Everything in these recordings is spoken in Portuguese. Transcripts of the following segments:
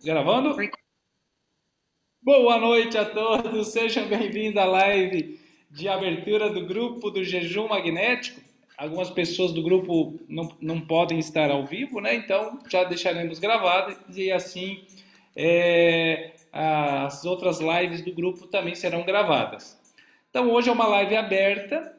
Gravando? Oi. Boa noite a todos, sejam bem-vindos à live de abertura do grupo do Jejum Magnético. Algumas pessoas do grupo não podem estar ao vivo, né? Então já deixaremos gravado e assim as outras lives do grupo também serão gravadas. Então hoje é uma live aberta.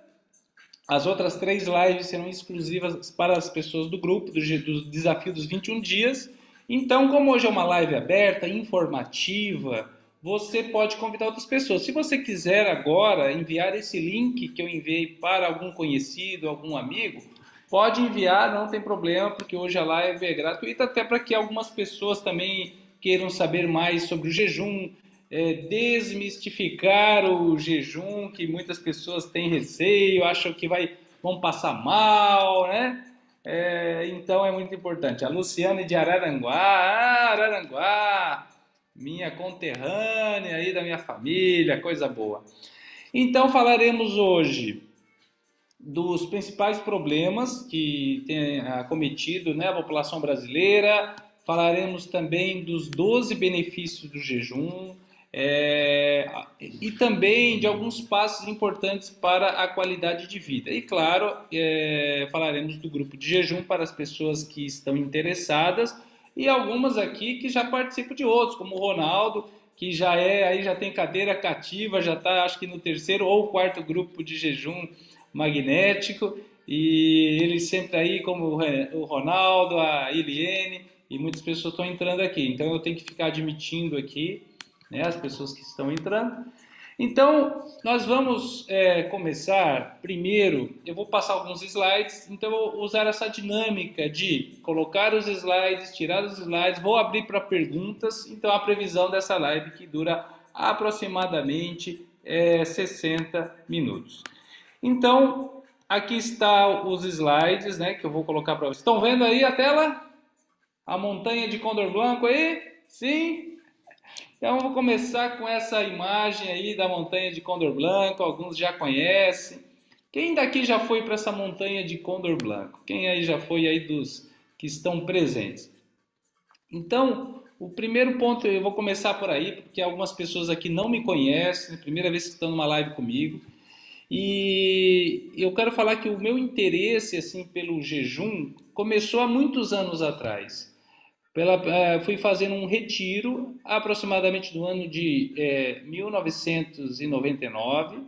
As outras três lives serão exclusivas para as pessoas do grupo, do desafio dos 21 dias. Então, como hoje é uma live aberta, informativa, você pode convidar outras pessoas. Se você quiser agora enviar esse link que eu enviei para algum conhecido, algum amigo, pode enviar, não tem problema, porque hoje a live é gratuita, até para que algumas pessoas também queiram saber mais sobre o jejum, desmistificar o jejum, que muitas pessoas têm receio, acham que vão passar mal, né? Então é muito importante. A Luciane de Araranguá, Araranguá, minha conterrânea aí da minha família, coisa boa. Então falaremos hoje dos principais problemas que tem acometido, né, a população brasileira. Falaremos também dos 12 benefícios do jejum e também de alguns passos importantes para a qualidade de vida. E claro, falaremos do grupo de jejum para as pessoas que estão interessadas e algumas aqui que já participam de outros, como o Ronaldo, que aí já tem cadeira cativa, já está acho que no terceiro ou quarto grupo de jejum magnético, e ele sempre aí, como o Ronaldo, a Eliene, e muitas pessoas estão entrando aqui. Então eu tenho que ficar admitindo aqui, né, as pessoas que estão entrando. Então, nós vamos começar. Primeiro, eu vou passar alguns slides, então eu vou usar essa dinâmica de colocar os slides, tirar os slides, vou abrir para perguntas. Então, a previsão dessa live que dura aproximadamente 60 minutos. Então, aqui está os slides, né, que eu vou colocar para vocês. Estão vendo aí a tela? A montanha de Condor Blanco aí? Sim? Então, eu vou começar com essa imagem aí da montanha de Condor Blanco. Alguns já conhecem. Quem daqui já foi para essa montanha de Condor Blanco? Quem aí já foi aí dos que estão presentes? Então, o primeiro ponto, eu vou começar por aí, porque algumas pessoas aqui não me conhecem, primeira vez que estão numa live comigo. E eu quero falar que o meu interesse assim pelo jejum começou há muitos anos atrás. Fui fazendo um retiro aproximadamente do ano de 1999.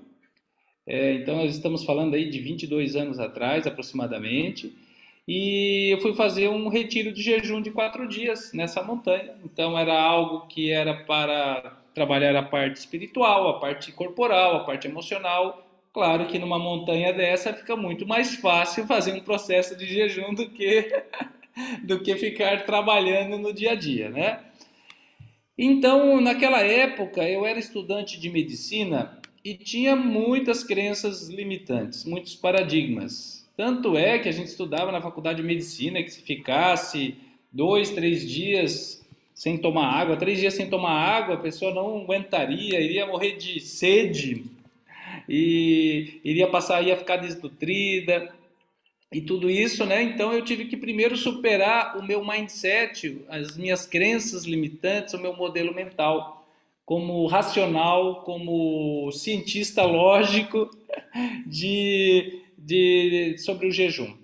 Então nós estamos falando aí de 22 anos atrás aproximadamente. E eu fui fazer um retiro de jejum de 4 dias nessa montanha. Então era algo que era para trabalhar a parte espiritual, a parte corporal, a parte emocional. Claro que numa montanha dessa fica muito mais fácil fazer um processo de jejum do que ficar trabalhando no dia a dia, né? Então, naquela época, eu era estudante de medicina e tinha muitas crenças limitantes, muitos paradigmas. Tanto é que a gente estudava na faculdade de medicina que se ficasse 2, 3 dias sem tomar água, 3 dias sem tomar água, a pessoa não aguentaria, iria morrer de sede e iria passar, ia ficar desnutrida e tudo isso, né? Então eu tive que primeiro superar o meu mindset, as minhas crenças limitantes, o meu modelo mental, como racional, como cientista lógico sobre o jejum.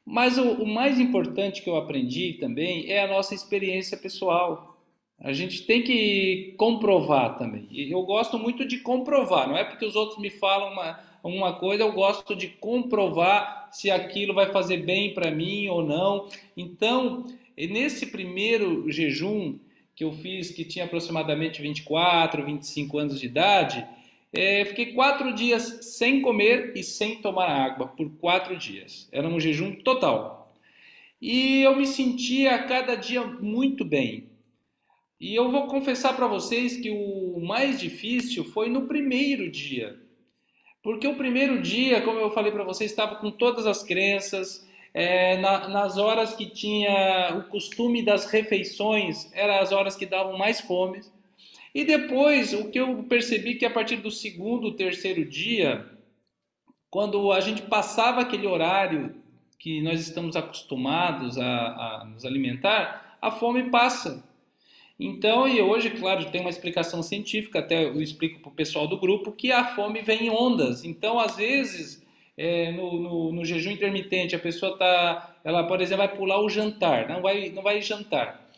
Mas o mais importante que eu aprendi também é a nossa experiência pessoal. A gente tem que comprovar também. E eu gosto muito de comprovar, não é porque os outros me falam uma coisa, eu gosto de comprovar se aquilo vai fazer bem para mim ou não. Então, nesse primeiro jejum que eu fiz, que tinha aproximadamente 24, 25 anos de idade, fiquei 4 dias sem comer e sem tomar água por 4 dias. Era um jejum total. E eu me sentia a cada dia muito bem. E eu vou confessar para vocês que o mais difícil foi no primeiro dia. Porque o primeiro dia, como eu falei para vocês, estava com todas as crenças. Nas horas que tinha o costume das refeições, eram as horas que davam mais fome. E depois, o que eu percebi que a partir do segundo, terceiro dia, quando a gente passava aquele horário que nós estamos acostumados a nos alimentar, a fome passa. Então, e hoje, claro, tem uma explicação científica, até eu explico para o pessoal do grupo, que a fome vem em ondas. Então, às vezes, no jejum intermitente, a pessoa tá, ela, por exemplo, vai pular o jantar, não vai jantar.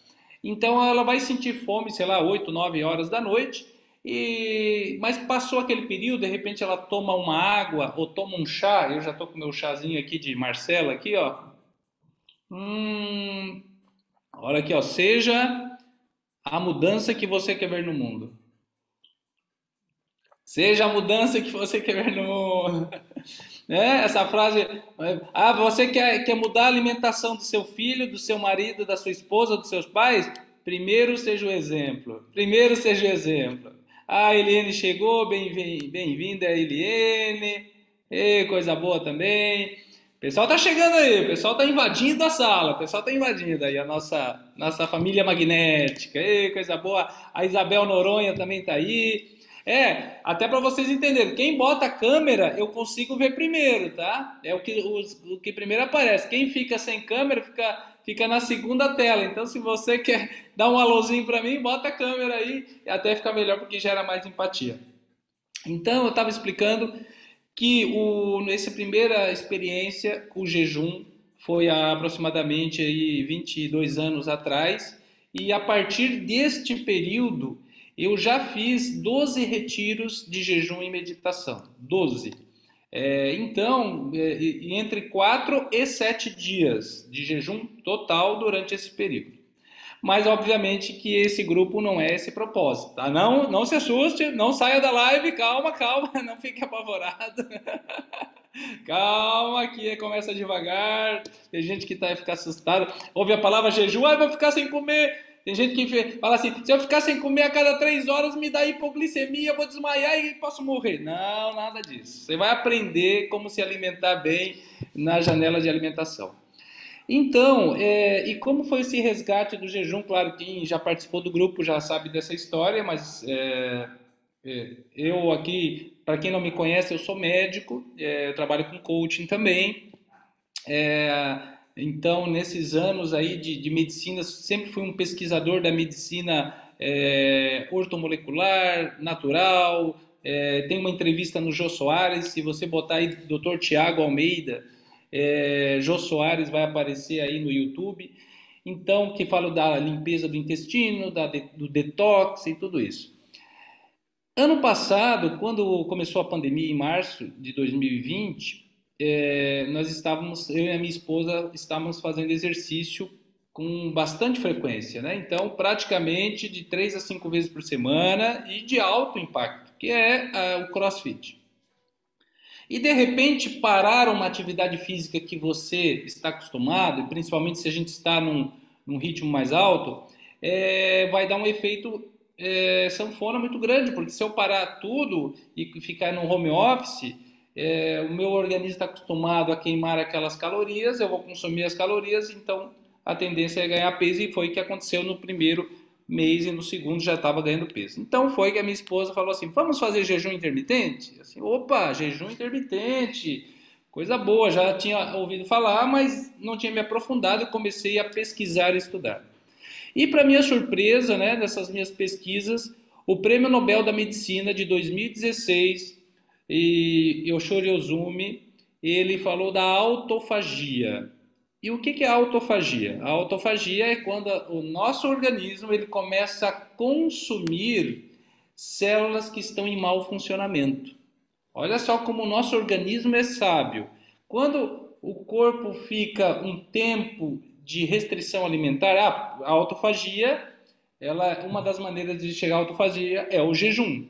Então, ela vai sentir fome, sei lá, 8, 9 horas da noite, mas passou aquele período, de repente ela toma uma água ou toma um chá. Eu já estou com meu chazinho aqui de Marcela aqui, ó. Hum, olha aqui, ó. Seja a mudança que você quer ver no mundo. Seja a mudança que você quer ver no mundo. Essa frase. Você quer mudar a alimentação do seu filho, do seu marido, da sua esposa, dos seus pais? Primeiro seja o exemplo. Primeiro seja o exemplo. A Eliane chegou, bem-vinda, Eliane. Coisa boa também. O pessoal tá chegando aí, o pessoal tá invadindo a sala, o pessoal tá invadindo aí a nossa família magnética. Coisa boa. A Isabel Noronha também tá aí. Até para vocês entenderem, quem bota a câmera eu consigo ver primeiro, tá? É o que primeiro aparece. Quem fica sem câmera fica na segunda tela. Então, se você quer dar um alôzinho para mim, bota a câmera aí e até fica melhor porque gera mais empatia. Então, eu estava explicando que essa primeira experiência com o jejum foi há aproximadamente aí 22 anos atrás, e a partir deste período eu já fiz 12 retiros de jejum e meditação. 12. Então, entre 4 e 7 dias de jejum total durante esse período. Mas, obviamente, que esse grupo não é esse propósito, tá? Não, não se assuste, não saia da live, calma, calma, não fique apavorado. Calma, que começa devagar. Tem gente que fica assustado. Ouve a palavra jejum, vou ficar sem comer. Tem gente que fala assim, se eu ficar sem comer a cada 3 horas, me dá hipoglicemia, eu vou desmaiar e posso morrer. Não, nada disso. Você vai aprender como se alimentar bem na janela de alimentação. Então, e como foi esse resgate do jejum? Claro, quem já participou do grupo já sabe dessa história, mas eu aqui, para quem não me conhece, eu sou médico, eu trabalho com coaching também. Então, nesses anos aí de medicina, sempre fui um pesquisador da medicina ortomolecular, natural. Tem uma entrevista no Jô Soares, se você botar aí Dr. Tiago Almeida, Jô Soares vai aparecer aí no YouTube. Então, que fala da limpeza do intestino, do detox e tudo isso. Ano passado, quando começou a pandemia, em março de 2020, nós estávamos, eu e a minha esposa, estávamos fazendo exercício com bastante frequência, né? Então, praticamente de 3 a 5 vezes por semana e de alto impacto, que é o CrossFit. E de repente parar uma atividade física que você está acostumado, e principalmente se a gente está num ritmo mais alto, vai dar um efeito sanfona muito grande, porque se eu parar tudo e ficar no home office, o meu organismo está acostumado a queimar aquelas calorias, eu vou consumir as calorias, então a tendência é ganhar peso, e foi o que aconteceu no primeiro mês, e no segundo já estava ganhando peso. Então foi que a minha esposa falou assim, vamos fazer jejum intermitente? Assim, opa, jejum intermitente, coisa boa, já tinha ouvido falar, mas não tinha me aprofundado, e comecei a pesquisar e estudar. E para minha surpresa, né, dessas minhas pesquisas, o Prêmio Nobel da Medicina de 2016, Yoshiro Ozumi, ele falou da autofagia. E o que é a autofagia? A autofagia é quando o nosso organismo ele começa a consumir células que estão em mau funcionamento. Olha só como o nosso organismo é sábio. Quando o corpo fica um tempo de restrição alimentar, a autofagia, uma das maneiras de chegar à autofagia é o jejum.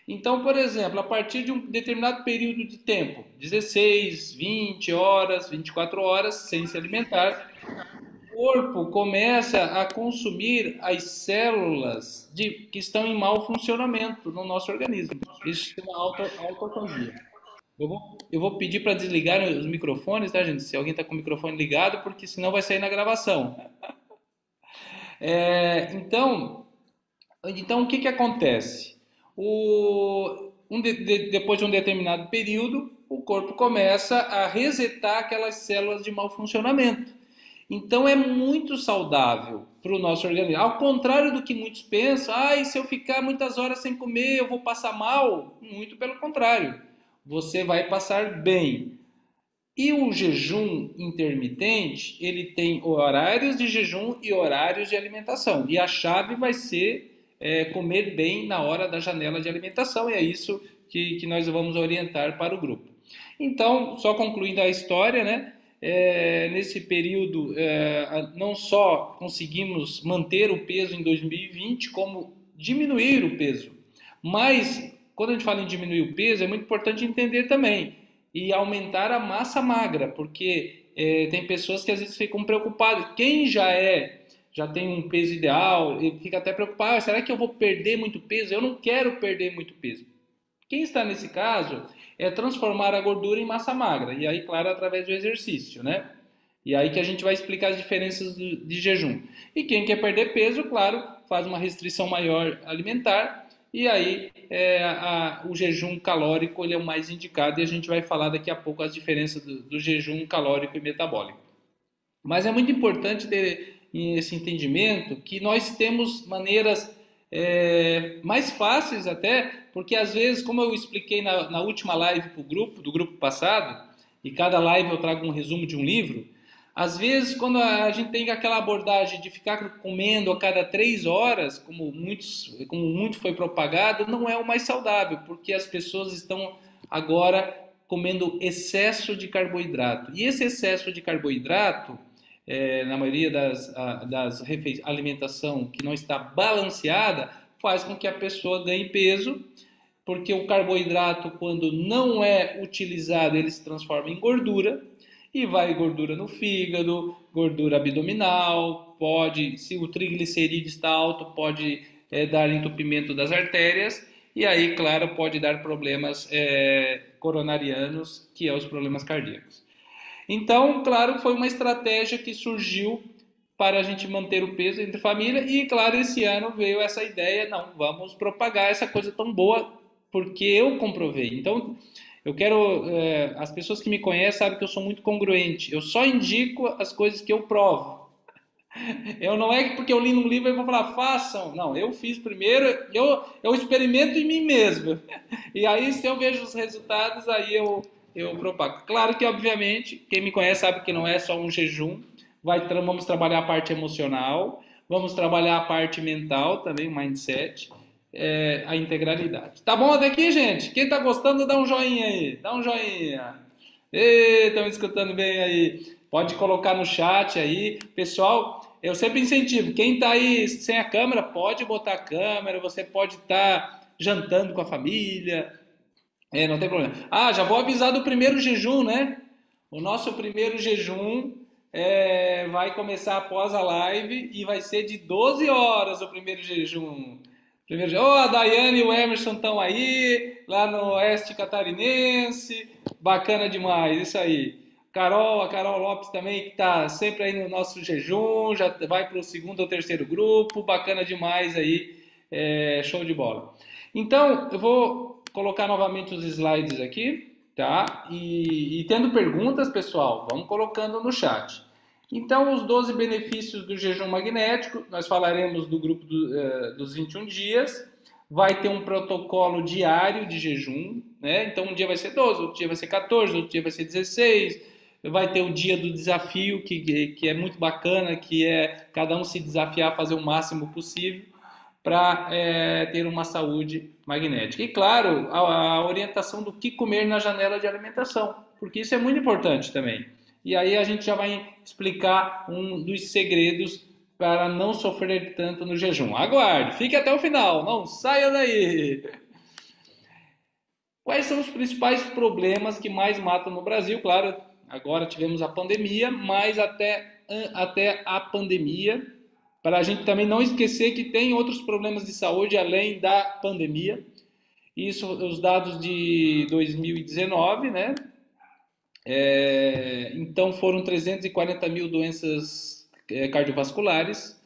Então, por exemplo, a partir de um determinado período de tempo, 16, 20 horas, 24 horas, sem se alimentar, o corpo começa a consumir as células que estão em mau funcionamento no nosso organismo. Isso se chama autofagia. Eu vou pedir para desligar os microfones, tá, gente? Se alguém está com o microfone ligado, porque senão vai sair na gravação. Então o que acontece? Depois de um determinado período, o corpo começa a resetar aquelas células de mau funcionamento. Então é muito saudável para o nosso organismo. Ao contrário do que muitos pensam, se eu ficar muitas horas sem comer, eu vou passar mal. Muito pelo contrário, você vai passar bem. E o jejum intermitente, ele tem horários de jejum e horários de alimentação. E a chave vai ser comer bem na hora da janela de alimentação. E é isso que nós vamos orientar para o grupo. Então, só concluindo a história, né? Nesse período, não só conseguimos manter o peso em 2020, como diminuir o peso. Mas, quando a gente fala em diminuir o peso, é muito importante entender também e aumentar a massa magra, porque tem pessoas que às vezes ficam preocupadas. Quem já tem um peso ideal, ele fica até preocupado, será que eu vou perder muito peso? Eu não quero perder muito peso. Quem está nesse caso é transformar a gordura em massa magra, e aí, claro, através do exercício, né? E aí que a gente vai explicar as diferenças de jejum. E quem quer perder peso, claro, faz uma restrição maior alimentar, e aí o jejum calórico ele é o mais indicado, e a gente vai falar daqui a pouco as diferenças do jejum calórico e metabólico. Mas é muito importante ter esse entendimento que nós temos maneiras mais fáceis até, porque às vezes, como eu expliquei na última live do grupo passado, e cada live eu trago um resumo de um livro, às vezes quando a gente tem aquela abordagem de ficar comendo a cada 3 horas, como muito foi propagado, não é o mais saudável, porque as pessoas estão agora comendo excesso de carboidrato. E esse excesso de carboidrato, na maioria das alimentação que não está balanceada, faz com que a pessoa ganhe peso, porque o carboidrato, quando não é utilizado, ele se transforma em gordura, e vai gordura no fígado, gordura abdominal, se o triglicerídeo está alto, pode dar entupimento das artérias, e aí, claro, pode dar problemas coronarianos, que é os problemas cardíacos. Então, claro, foi uma estratégia que surgiu para a gente manter o peso entre família e, claro, esse ano veio essa ideia, não, vamos propagar essa coisa tão boa, porque eu comprovei. Então, eu quero, as pessoas que me conhecem sabem que eu sou muito congruente, eu só indico as coisas que eu provo. Eu não é porque eu li num livro e vou falar, façam. Não, eu fiz primeiro, eu experimento em mim mesmo. E aí, se eu vejo os resultados, aí eu propago. Claro que, obviamente, quem me conhece sabe que não é só um jejum. Vamos trabalhar a parte emocional, vamos trabalhar a parte mental também, o mindset, a integralidade. Tá bom até aqui, gente? Quem tá gostando, dá um joinha aí. Dá um joinha. Estão escutando bem aí. Pode colocar no chat aí. Pessoal, eu sempre incentivo. Quem tá aí sem a câmera, pode botar a câmera. Você pode estar jantando com a família. Não tem problema. Já vou avisar do primeiro jejum, né? O nosso primeiro jejum vai começar após a live e vai ser de 12 horas o primeiro jejum. A Daiane e o Emerson estão aí, lá no Oeste Catarinense. Bacana demais, isso aí. A Carol Lopes também, que está sempre aí no nosso jejum, já vai para o segundo ou terceiro grupo. Bacana demais aí, show de bola. Então, eu vou colocar novamente os slides aqui, tá? E tendo perguntas, pessoal, vamos colocando no chat. Então, os 12 benefícios do jejum magnético, nós falaremos do grupo dos 21 dias, vai ter um protocolo diário de jejum, né? Então, um dia vai ser 12, outro dia vai ser 14, outro dia vai ser 16, vai ter o dia do desafio, que é muito bacana, que é cada um se desafiar a fazer o máximo possível para ter uma saúde magnética. E, claro, a orientação do que comer na janela de alimentação, porque isso é muito importante também. E aí a gente já vai explicar um dos segredos para não sofrer tanto no jejum. Aguarde, fique até o final, não saia daí! Quais são os principais problemas que mais matam no Brasil? Claro, agora tivemos a pandemia, mas até a pandemia, para a gente também não esquecer que tem outros problemas de saúde além da pandemia. Isso, os dados de 2019, né? Então foram 340 mil doenças cardiovasculares,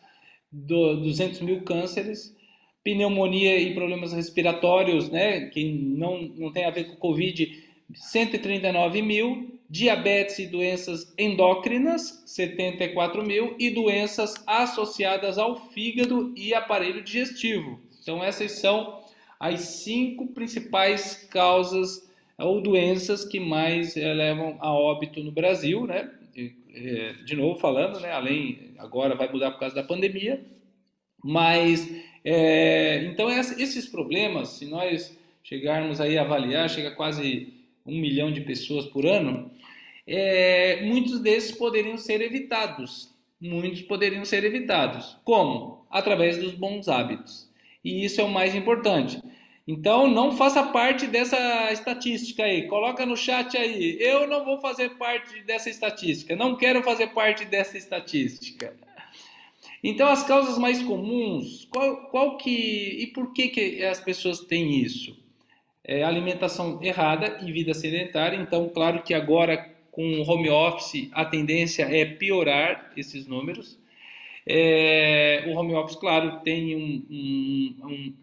200 mil cânceres, pneumonia e problemas respiratórios, né, que não tem a ver com Covid, 139 mil, diabetes e doenças endócrinas, 74 mil, e doenças associadas ao fígado e aparelho digestivo. Então, essas são as 5 principais causas ou doenças que mais levam a óbito no Brasil, né? De novo falando, né? Além, agora vai mudar por causa da pandemia, mas, então, esses problemas, se nós chegarmos aí a avaliar, chega a quase 1 milhão de pessoas por ano, muitos desses poderiam ser evitados. Muitos poderiam ser evitados. Como? Através dos bons hábitos. E isso é o mais importante. Então, não faça parte dessa estatística aí. Coloca no chat aí. Eu não vou fazer parte dessa estatística. Não quero fazer parte dessa estatística. Então, as causas mais comuns, e por que as pessoas têm isso? Alimentação errada e vida sedentária. Então, claro que agora com o home office a tendência é piorar esses números. O home office, claro, tem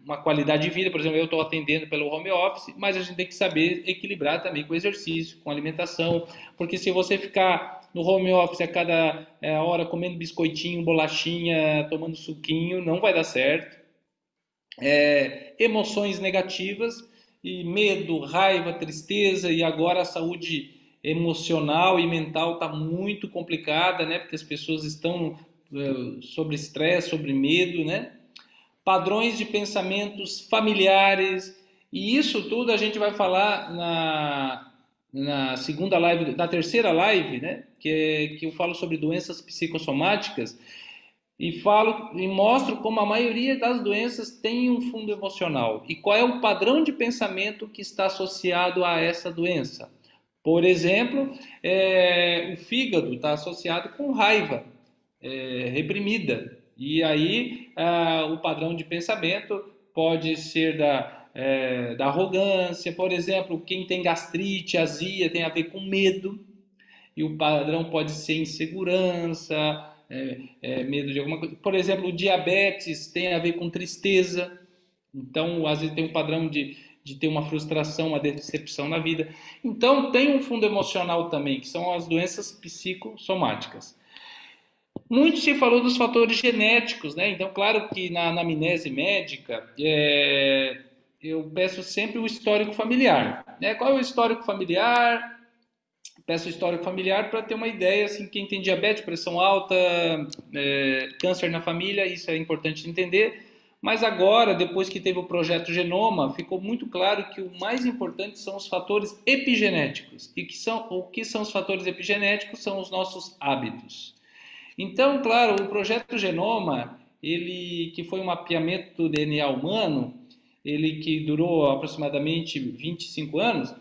uma qualidade de vida. Por exemplo, eu estou atendendo pelo home office, mas a gente tem que saber equilibrar também com exercício, com alimentação, porque se você ficar no home office a cada hora comendo biscoitinho, bolachinha, tomando suquinho, não vai dar certo. Emoções negativas, e medo, raiva, tristeza, e agora a saúde emocional e mental está muito complicada, né? Porque as pessoas estão sobre estresse, sobre medo, né? Padrões de pensamentos familiares, e isso tudo a gente vai falar na segunda live, na terceira live, né? Que eu falo sobre doenças psicossomáticas, e mostro como a maioria das doenças tem um fundo emocional e qual é o padrão de pensamento que está associado a essa doença. Por exemplo, o fígado está associado com raiva reprimida, e aí o padrão de pensamento pode ser da arrogância. Por exemplo, quem tem gastrite, azia, tem a ver com medo, e o padrão pode ser insegurança, medo de alguma coisa. Por exemplo, o diabetes tem a ver com tristeza. Então, às vezes tem um padrão de ter uma frustração, uma decepção na vida. Então, tem um fundo emocional também, que são as doenças psicossomáticas. Muito se falou dos fatores genéticos, né? Então, claro que na anamnese médica, eu peço sempre o histórico familiar, né? Qual é o histórico familiar? Peço o histórico familiar para ter uma ideia, assim, quem tem diabetes, pressão alta, câncer na família, isso é importante entender. Mas agora, depois que teve o projeto Genoma, ficou muito claro que o mais importante são os fatores epigenéticos. E o que são os fatores epigenéticos? São os nossos hábitos. Então, claro, o projeto Genoma, que foi um mapeamento do DNA humano, ele que durou aproximadamente 25 anos,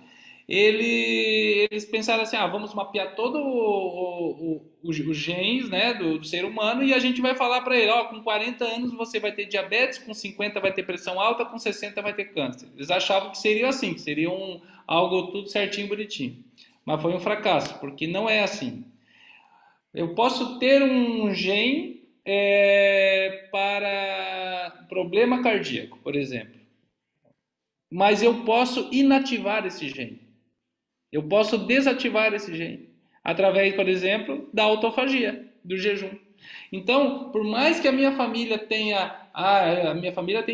eles pensaram assim, vamos mapear todo os genes, né, do ser humano, e a gente vai falar para ele, com 40 anos você vai ter diabetes, com 50 vai ter pressão alta, com 60 vai ter câncer. Eles achavam que seria assim, que seria algo tudo certinho, bonitinho. Mas foi um fracasso, porque não é assim. Eu posso ter um gene para problema cardíaco, por exemplo, mas eu posso inativar esse gene. Eu posso desativar esse gene através, por exemplo, da autofagia, do jejum. Então, por mais que a minha família tem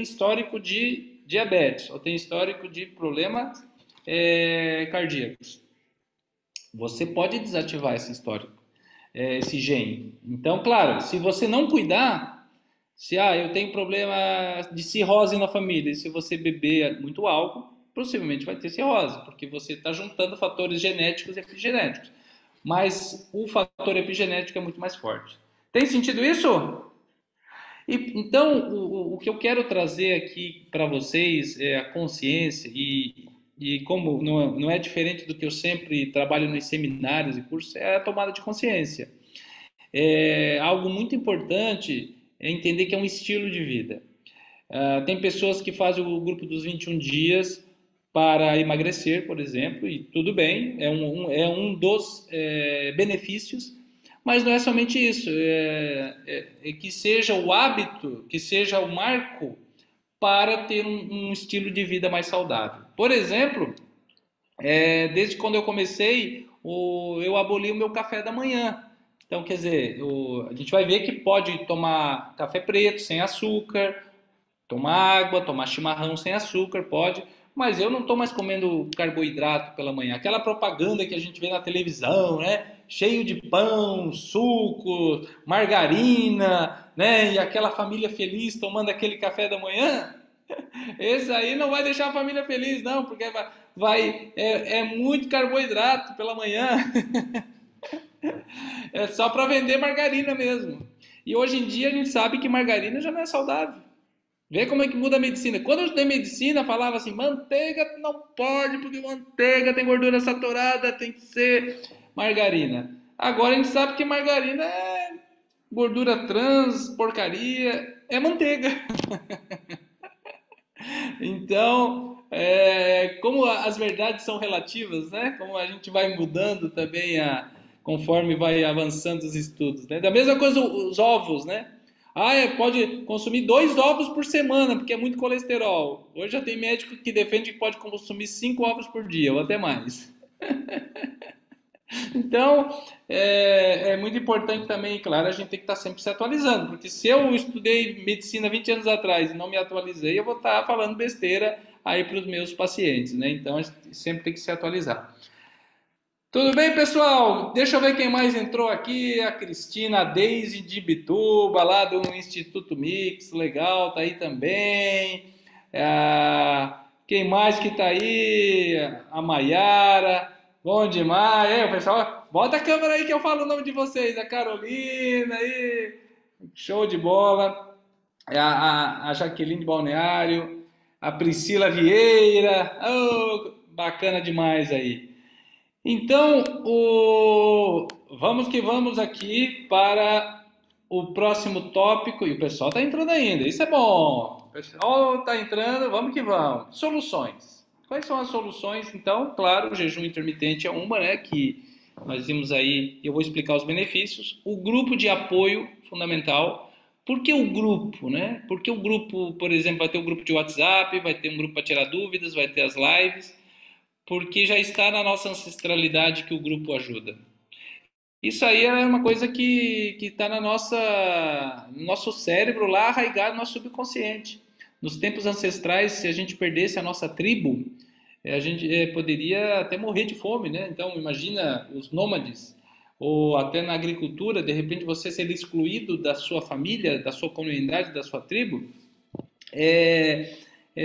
histórico de diabetes, ou tem histórico de problemas cardíacos, você pode desativar esse histórico, esse gene. Então, claro, se você não cuidar, eu tenho problema de cirrose na família, e se você beber muito álcool, possivelmente vai ter cirrose, porque você está juntando fatores genéticos e epigenéticos. Mas o fator epigenético é muito mais forte. Tem sentido isso? Então, o que eu quero trazer aqui para vocês é a consciência, e como não é diferente do que eu sempre trabalho nos seminários e cursos, é a tomada de consciência. Algo muito importante é entender que é um estilo de vida. Tem pessoas que fazem o grupo dos 21 dias para emagrecer, por exemplo, e tudo bem, é um dos benefícios, mas não é somente isso, que seja o hábito, que seja o marco para ter um estilo de vida mais saudável. Por exemplo, desde quando eu comecei, eu aboli o meu café da manhã. Então, quer dizer, a gente vai ver que pode tomar café preto, sem açúcar, tomar água, tomar chimarrão sem açúcar, pode, mas eu não estou mais comendo carboidrato pela manhã. Aquela propaganda que a gente vê na televisão, né? Cheio de pão, suco, margarina, né? E aquela família feliz tomando aquele café da manhã. Esse aí não vai deixar a família feliz, não, porque é muito carboidrato pela manhã. É só para vender margarina mesmo. E hoje em dia a gente sabe que margarina já não é saudável. Vê como é que muda a medicina. Quando eu estudei medicina, falava assim, manteiga não pode, porque manteiga tem gordura saturada, tem que ser margarina. Agora a gente sabe que margarina é gordura trans, porcaria, é manteiga. Então, como as verdades são relativas, né? Como a gente vai mudando também conforme vai avançando os estudos, né? Da mesma coisa os ovos, né? Pode consumir 2 ovos por semana, porque é muito colesterol. Hoje já tem médico que defende que pode consumir 5 ovos por dia, ou até mais. Então, é muito importante também, claro, a gente tem que estar sempre se atualizando, porque se eu estudei medicina 20 anos atrás e não me atualizei, eu vou estar falando besteira aí para os meus pacientes, né? Então, a gente sempre tem que se atualizar. Tudo bem, pessoal? Deixa eu ver quem mais entrou aqui. A Cristina, a Deise de Bituba, lá do Instituto Mix, legal, tá aí também. Quem mais que tá aí? A Maiara, bom demais. Pessoal, bota a câmera aí que eu falo o nome de vocês. A Carolina aí, show de bola. A Jaqueline de Balneário, a Priscila Vieira, oh, bacana demais aí. Então, vamos que vamos aqui para o próximo tópico. E o pessoal está entrando ainda, isso é bom. O pessoal está entrando, vamos que vamos. Soluções. Quais são as soluções? Então, claro, o jejum intermitente é uma, né? Que nós vimos aí, eu vou explicar os benefícios. O grupo de apoio, fundamental. Por que o grupo, né? Porque o grupo, por exemplo, vai ter um grupo de WhatsApp, vai ter um grupo para tirar dúvidas, vai ter as lives. Porque já está na nossa ancestralidade que o grupo ajuda. Isso aí é uma coisa que está no nosso cérebro lá arraigado no nosso subconsciente. Nos tempos ancestrais, se a gente perdesse a nossa tribo, a gente poderia até morrer de fome, né? Então imagina os nômades, ou até na agricultura, de repente você ser excluído da sua família, da sua comunidade, da sua tribo,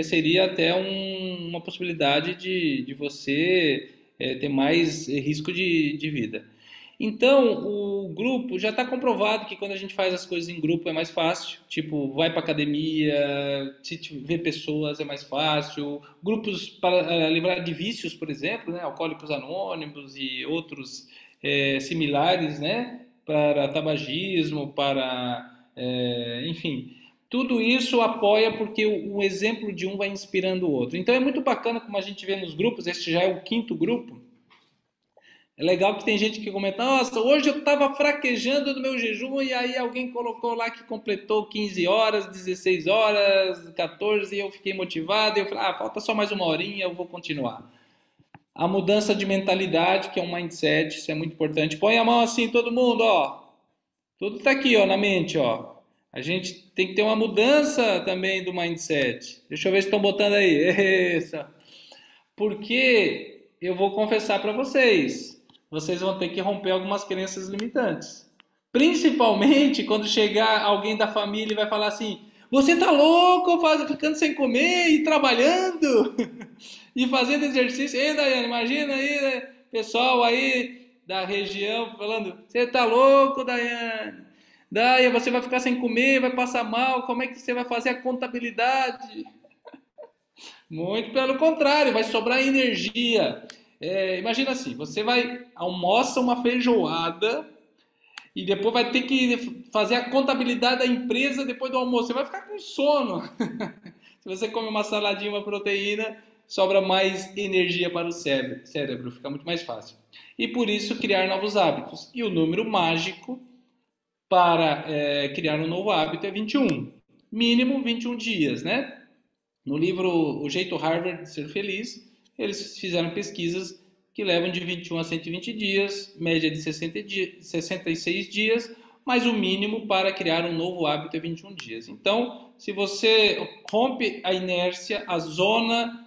seria até uma possibilidade de você ter mais risco de vida. Então, o grupo já está comprovado que quando a gente faz as coisas em grupo é mais fácil. Tipo, vai para academia, se ver pessoas é mais fácil. Grupos para livrar de vícios, por exemplo, né? Alcoólicos Anônimos e outros similares, né? Para tabagismo, enfim. Tudo isso apoia porque o exemplo de um vai inspirando o outro. Então é muito bacana como a gente vê nos grupos, este já é o 5º grupo. É legal que tem gente que comenta, nossa, hoje eu estava fraquejando no meu jejum e aí alguém colocou lá que completou 15 horas, 16 horas, 14 e eu fiquei motivado. E eu falei, falta só mais uma horinha, eu vou continuar. A mudança de mentalidade, que é um mindset, isso é muito importante. Põe a mão assim, todo mundo, ó. Tudo está aqui, ó, na mente, ó. A gente tem que ter uma mudança também do mindset. Deixa eu ver se estão botando aí. Isso. Porque eu vou confessar para vocês vão ter que romper algumas crenças limitantes. Principalmente quando chegar alguém da família e vai falar assim: você tá louco, ficando sem comer e trabalhando e fazendo exercício. Ei, Daiane, imagina aí, né? Pessoal aí da região falando: você tá louco, Daiane? Daí você vai ficar sem comer, vai passar mal, como é que você vai fazer a contabilidade? Muito pelo contrário, vai sobrar energia. Imagina assim, você almoça uma feijoada e depois vai ter que fazer a contabilidade da empresa depois do almoço. Você vai ficar com sono. Se você come uma saladinha, uma proteína, sobra mais energia para o cérebro, fica muito mais fácil. E por isso criar novos hábitos. E o número mágico para criar um novo hábito é 21. Mínimo 21 dias, né? No livro O Jeito Harvard de Ser Feliz, eles fizeram pesquisas que levam de 21 a 120 dias, média de 66 dias, mas o mínimo para criar um novo hábito é 21 dias. Então, se você rompe a inércia, a zona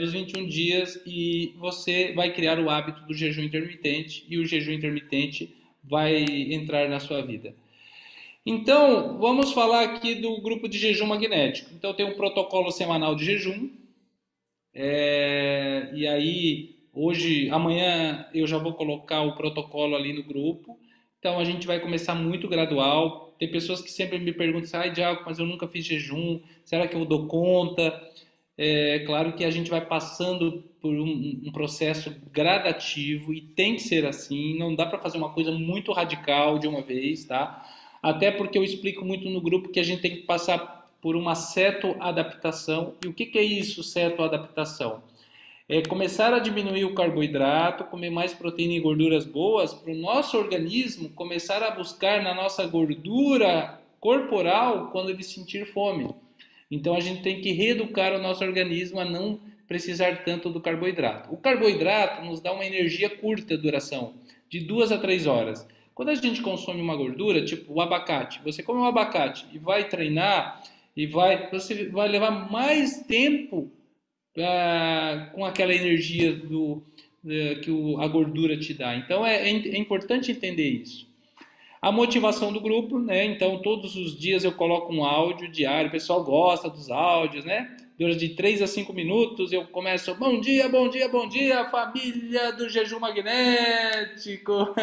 dos 21 dias, e você vai criar o hábito do jejum intermitente, e o jejum intermitente vai entrar na sua vida. Então, vamos falar aqui do grupo de jejum magnético. Então, tem um protocolo semanal de jejum, e aí, amanhã eu já vou colocar o protocolo ali no grupo. Então, a gente vai começar muito gradual. Tem pessoas que sempre me perguntam, Diago, mas eu nunca fiz jejum, será que eu dou conta? É claro que a gente vai passando por um processo gradativo e tem que ser assim, não dá para fazer uma coisa muito radical de uma vez, tá? Até porque eu explico muito no grupo que a gente tem que passar por uma cetoadaptação. E o que é isso, cetoadaptação? É começar a diminuir o carboidrato, comer mais proteína e gorduras boas, para o nosso organismo começar a buscar na nossa gordura corporal quando ele sentir fome. Então a gente tem que reeducar o nosso organismo a não precisar tanto do carboidrato. O carboidrato nos dá uma energia curta duração, de 2 a 3 horas. Quando a gente consome uma gordura, tipo o abacate, você come um abacate e vai treinar, você vai levar mais tempo com aquela energia que a gordura te dá. Então é importante entender isso. A motivação do grupo, né? Então todos os dias eu coloco um áudio diário, o pessoal gosta dos áudios, né? De 3 a 5 minutos eu começo, bom dia, bom dia, bom dia, família do jejum magnético.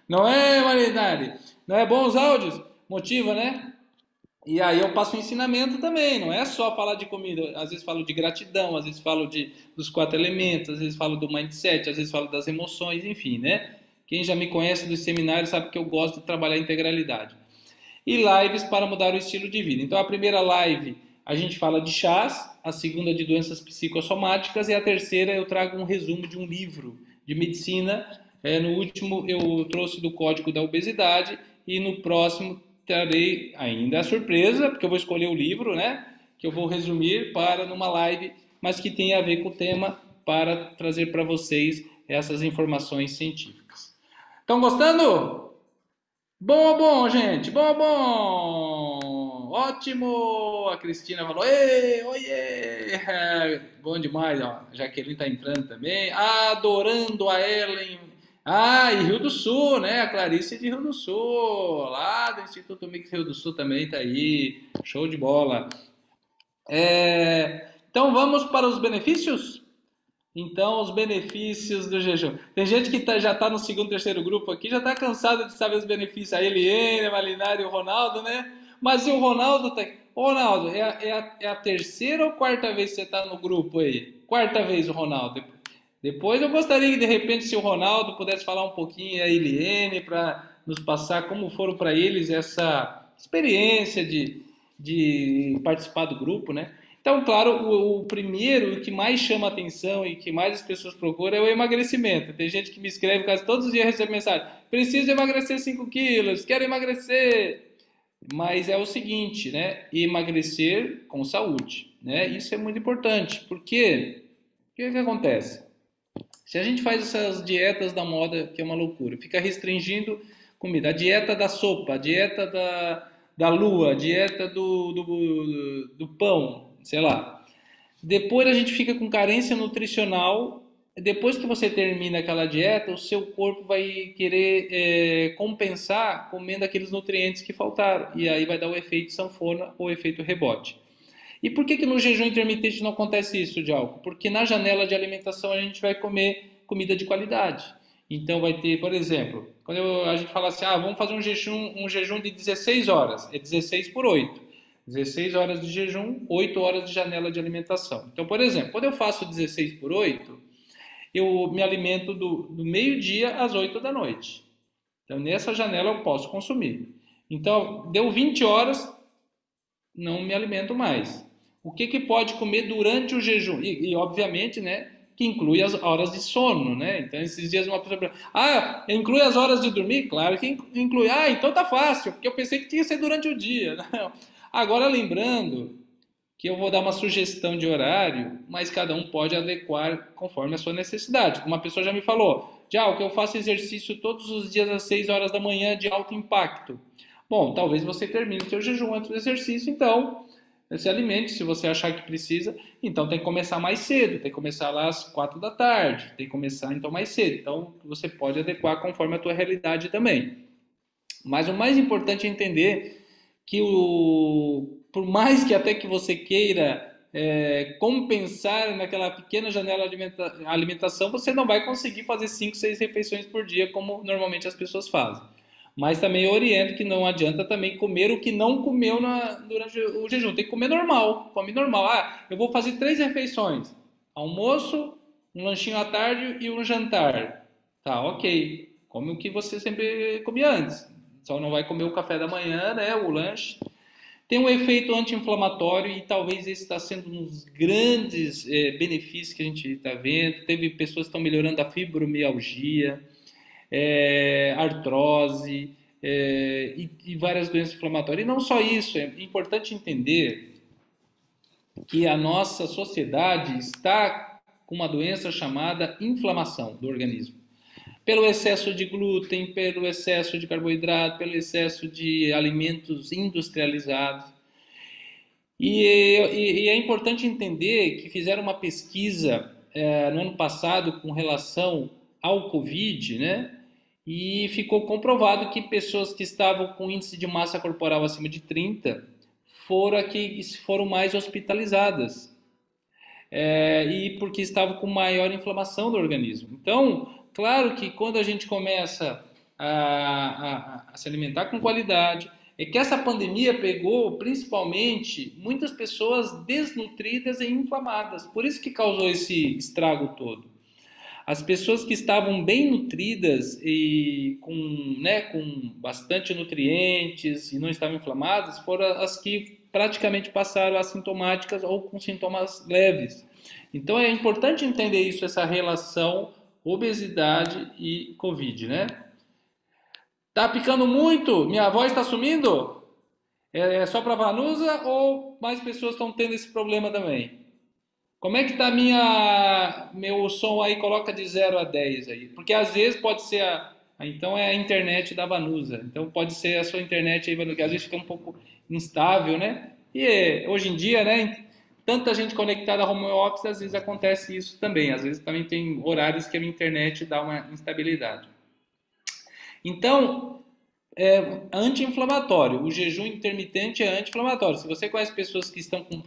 Não é, Marinari? Não é bom os áudios? Motiva, né? E aí eu passo o ensinamento também, não é só falar de comida, às vezes falo de gratidão, às vezes falo dos 4 elementos, às vezes falo do mindset, às vezes falo das emoções, enfim, né? Quem já me conhece dos seminários sabe que eu gosto de trabalhar a integralidade. E lives para mudar o estilo de vida. Então a primeira live a gente fala de chás, a segunda de doenças psicossomáticas e a terceira eu trago um resumo de um livro de medicina. No último eu trouxe do Código da Obesidade e no próximo trarei ainda a surpresa, porque eu vou escolher o livro, né? Que eu vou resumir para numa live, mas que tem a ver com o tema para trazer para vocês essas informações científicas. Estão gostando? Bom, gente, bom. Ótimo! A Cristina falou, ei, oiê! Bom demais, ó. A Jaqueline está entrando também. Adorando a Ellen. E Rio do Sul, né? A Clarice de Rio do Sul, lá do Instituto Mix Rio do Sul também está aí. Show de bola. Então vamos para os benefícios? Então, os benefícios do jejum. Tem gente que já está no segundo, terceiro grupo aqui, já está cansado de saber os benefícios. A Eliane, a Malinari e o Ronaldo, né? Mas e o Ronaldo tá... Ronaldo, é a terceira ou quarta vez que você está no grupo aí? Quarta vez o Ronaldo. Depois eu gostaria que, de repente, se o Ronaldo pudesse falar um pouquinho, a Eliane, para nos passar como foram para eles essa experiência de participar do grupo, né? Então, claro, o primeiro, o que mais chama atenção e que mais as pessoas procuram é o emagrecimento. Tem gente que me escreve quase todos os dias, recebe mensagem, preciso emagrecer 5 quilos, quero emagrecer. Mas é o seguinte, né? Emagrecer com saúde, né? Isso é muito importante, porque o que acontece? Se a gente faz essas dietas da moda, que é uma loucura, fica restringindo comida, a dieta da sopa, a dieta da lua, a dieta do pão, sei lá. Depois a gente fica com carência nutricional. Depois que você termina aquela dieta, o seu corpo vai querer compensar comendo aqueles nutrientes que faltaram. E aí vai dar o efeito sanfona ou o efeito rebote. E por que no jejum intermitente não acontece isso, Djalco? Porque na janela de alimentação a gente vai comer comida de qualidade. Então vai ter, por exemplo, quando a gente fala assim, vamos fazer um jejum de 16 horas, é 16 por 8. 16 horas de jejum, 8 horas de janela de alimentação. Então, por exemplo, quando eu faço 16 por 8, eu me alimento do meio-dia às 8 da noite. Então, nessa janela eu posso consumir. Então, deu 20 horas, não me alimento mais. O que pode comer durante o jejum? E obviamente, né, que inclui as horas de sono, né? Então, esses dias uma pessoa pergunta, inclui as horas de dormir? Claro que inclui. Então tá fácil, porque eu pensei que tinha que ser durante o dia. Não. Agora, lembrando que eu vou dar uma sugestão de horário, mas cada um pode adequar conforme a sua necessidade. Uma pessoa já me falou, já, o que eu faço exercício todos os dias às 6 horas da manhã de alto impacto. Bom, talvez você termine o seu jejum antes do exercício, então se alimente se você achar que precisa. Então tem que começar mais cedo, tem que começar lá às 4 da tarde, tem que começar então mais cedo. Então você pode adequar conforme a tua realidade também. Mas o mais importante é entender que por mais que até que você queira compensar naquela pequena janela de alimentação, você não vai conseguir fazer 5, 6 refeições por dia como normalmente as pessoas fazem. Mas também eu oriento que não adianta também comer o que não comeu durante o jejum. Tem que comer normal, come normal. Ah, eu vou fazer 3 refeições. Almoço, um lanchinho à tarde e um jantar. Tá, ok. Come o que você sempre comia antes. Só não vai comer o café da manhã, né, o lanche. Tem um efeito anti-inflamatório e talvez esse está sendo um dos grandes benefícios que a gente está vendo. Teve pessoas que estão melhorando a fibromialgia, artrose e várias doenças inflamatórias. E não só isso, é importante entender que a nossa sociedade está com uma doença chamada inflamação do organismo. Pelo excesso de glúten, pelo excesso de carboidrato, pelo excesso de alimentos industrializados. E é importante entender que fizeram uma pesquisa no ano passado com relação ao Covid, né? E ficou comprovado que pessoas que estavam com índice de massa corporal acima de 30 foram mais hospitalizadas. E porque estavam com maior inflamação do organismo. Então, claro que quando a gente começa a se alimentar com qualidade, é que essa pandemia pegou principalmente muitas pessoas desnutridas e inflamadas. Por isso que causou esse estrago todo. As pessoas que estavam bem nutridas e com bastante nutrientes e não estavam inflamadas foram as que praticamente passaram assintomáticas ou com sintomas leves. Então é importante entender isso, essa relação obesidade e Covid, né? Tá picando muito? Minha voz está sumindo? É só para Vanusa ou mais pessoas estão tendo esse problema também? Como é que tá meu som aí? Coloca de 0 a 10 aí. Porque às vezes pode ser então é a internet da Vanusa. Então pode ser a sua internet aí, Vanusa, que às vezes fica um pouco instável, né? E hoje em dia, né? Tanta gente conectada a home office, às vezes acontece isso também. Às vezes também tem horários que a internet dá uma instabilidade. Então, anti-inflamatório. O jejum intermitente é anti-inflamatório. Se você conhece pessoas que estão com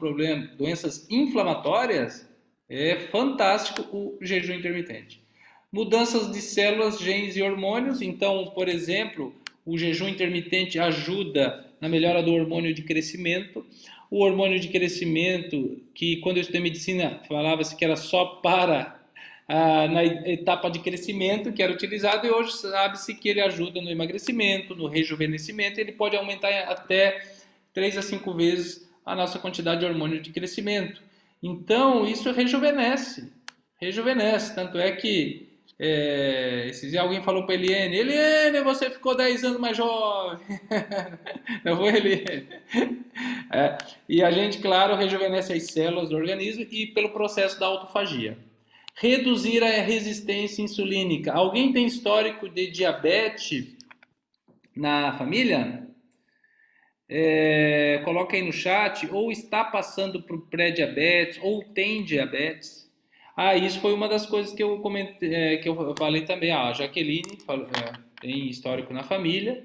doenças inflamatórias, é fantástico o jejum intermitente. Mudanças de células, genes e hormônios. Então, por exemplo, o jejum intermitente ajuda na melhora do hormônio de crescimento. O hormônio de crescimento, que quando eu estudei medicina falava-se que era só para na etapa de crescimento que era utilizado, e hoje sabe-se que ele ajuda no emagrecimento, no rejuvenescimento, ele pode aumentar até 3 a 5 vezes a nossa quantidade de hormônio de crescimento. Então, isso rejuvenesce, tanto é que esses dias alguém falou para Eliane, você ficou 10 anos mais jovem. Não foi, Eliane? E a gente, claro, rejuvenesce as células do organismo e pelo processo da autofagia. Reduzir a resistência insulínica. Alguém tem histórico de diabetes na família? Coloca aí no chat. Ou está passando por pré-diabetes, ou tem diabetes. Isso foi uma das coisas que eu comentei, que eu falei também. A Jaqueline tem histórico na família.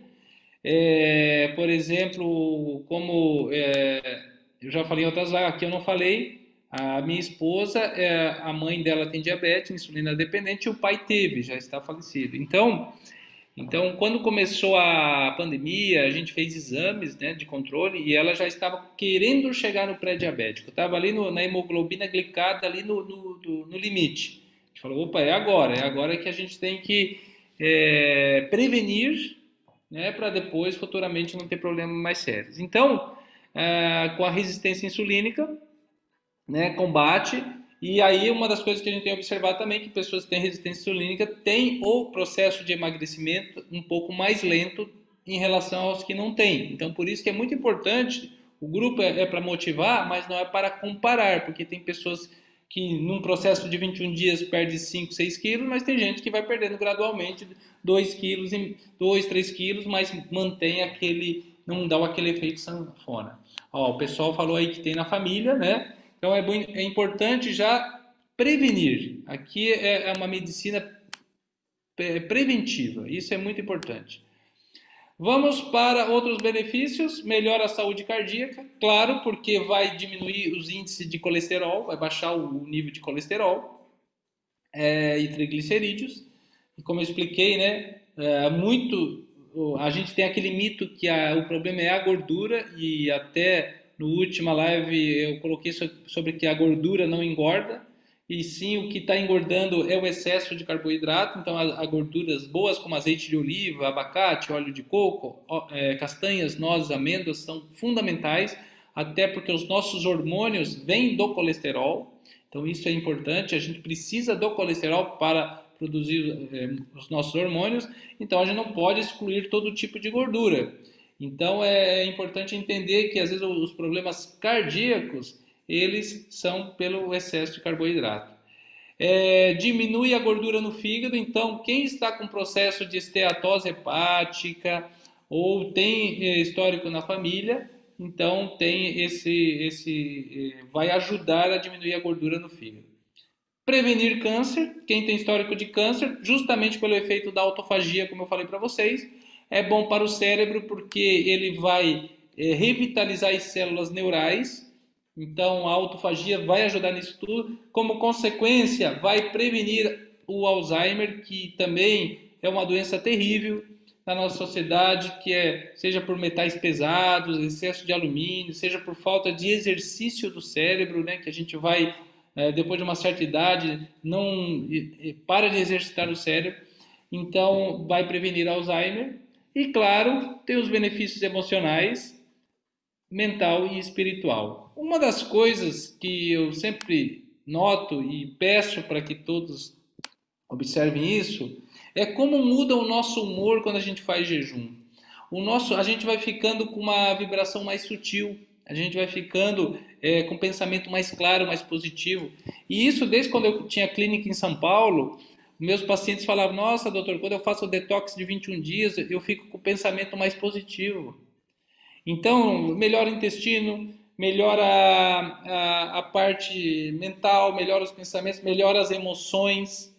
Por exemplo, como eu já falei em outras lives, aqui eu não falei. A minha esposa, a mãe dela tem diabetes, insulina dependente, e o pai teve, já está falecido. Então, quando começou a pandemia, a gente fez exames, né, de controle e ela já estava querendo chegar no pré-diabético. Estava ali na hemoglobina glicada, ali no limite. A gente falou, opa, é agora que a gente tem que prevenir, né, para depois, futuramente, não ter problemas mais sérios. Então, com a resistência insulínica, né, combate, e aí uma das coisas que a gente tem observado também é que pessoas que têm resistência insulínica têm o processo de emagrecimento um pouco mais lento em relação aos que não têm. Então, por isso que é muito importante O grupo é para motivar, mas não é para comparar, porque tem pessoas que num processo de 21 dias perde 5, 6 quilos, mas tem gente que vai perdendo gradualmente 2 quilos, 2, 3 quilos, mas mantém aquele, não dá aquele efeito sanfona. Ó, o pessoal falou aí que tem na família, né? Então é importante já prevenir. Aqui é uma medicina preventiva, isso é muito importante. Vamos para outros benefícios. Melhora a saúde cardíaca, claro, porque vai diminuir os índices de colesterol, vai baixar o nível de colesterol e triglicerídeos. E como eu expliquei, né, a gente tem aquele mito que o problema é a gordura, e até no última live eu coloquei sobre que a gordura não engorda, e sim o que está engordando é o excesso de carboidrato. Então as gorduras boas como azeite de oliva, abacate, óleo de coco, castanhas, nozes, amêndoas são fundamentais, até porque os nossos hormônios vêm do colesterol. Então isso é importante, a gente precisa do colesterol para produzir os nossos hormônios, então a gente não pode excluir todo tipo de gordura. Então é importante entender que às vezes os problemas cardíacos eles são pelo excesso de carboidrato. Diminui a gordura no fígado, então quem está com processo de esteatose hepática ou tem histórico na família, então tem vai ajudar a diminuir a gordura no fígado. Prevenir câncer, quem tem histórico de câncer, justamente pelo efeito da autofagia, como eu falei para vocês, é bom para o cérebro porque ele vai revitalizar as células neurais. Então, a autofagia vai ajudar nisso tudo. Como consequência, vai prevenir o Alzheimer, que também é uma doença terrível na nossa sociedade, seja por metais pesados, excesso de alumínio, seja por falta de exercício do cérebro, né, que a gente vai, depois de uma certa idade, não para de exercitar o cérebro. Então, vai prevenir Alzheimer. E, claro, tem os benefícios emocionais, mental e espiritual. Uma das coisas que eu sempre noto e peço para que todos observem isso é como muda o nosso humor quando a gente faz jejum. A gente vai ficando com uma vibração mais sutil, a gente vai ficando com um pensamento mais claro, mais positivo. E isso desde quando eu tinha clínica em São Paulo, meus pacientes falavam: nossa, doutor, quando eu faço o detox de 21 dias, eu fico com o pensamento mais positivo. Então, melhora o intestino, melhora a parte mental, melhora os pensamentos, melhora as emoções.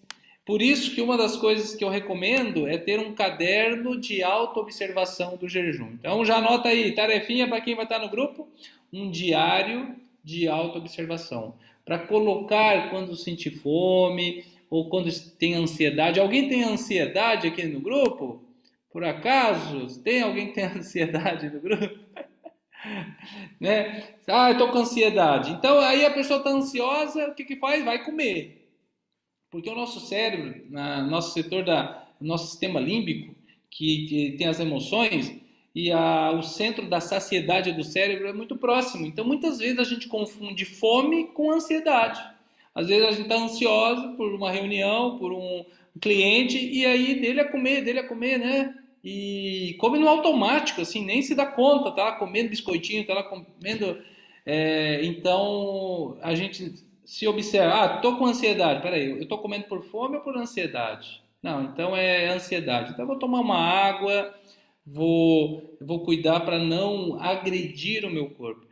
Por isso que uma das coisas que eu recomendo é ter um caderno de autoobservação do jejum. Então já anota aí, tarefinha para quem vai estar no grupo, um diário de autoobservação. Para colocar quando sentir fome ou quando tem ansiedade. Alguém tem ansiedade aqui no grupo? Por acaso? Tem alguém que tem ansiedade no grupo? Né? Eu estou com ansiedade. Então aí a pessoa está ansiosa, o que faz? Vai comer. Porque o nosso cérebro, nosso setor nosso sistema límbico, que tem as emoções, e o centro da saciedade do cérebro é muito próximo. Então, muitas vezes a gente confunde fome com ansiedade. Às vezes a gente está ansioso por uma reunião, por um cliente, e aí dele a comer, né? E come no automático, assim, nem se dá conta, tá lá comendo biscoitinho, tá lá comendo... então, a gente se observa, tô com ansiedade, peraí, eu tô comendo por fome ou por ansiedade? Não, então é ansiedade. Então eu vou tomar uma água, vou cuidar para não agredir o meu corpo.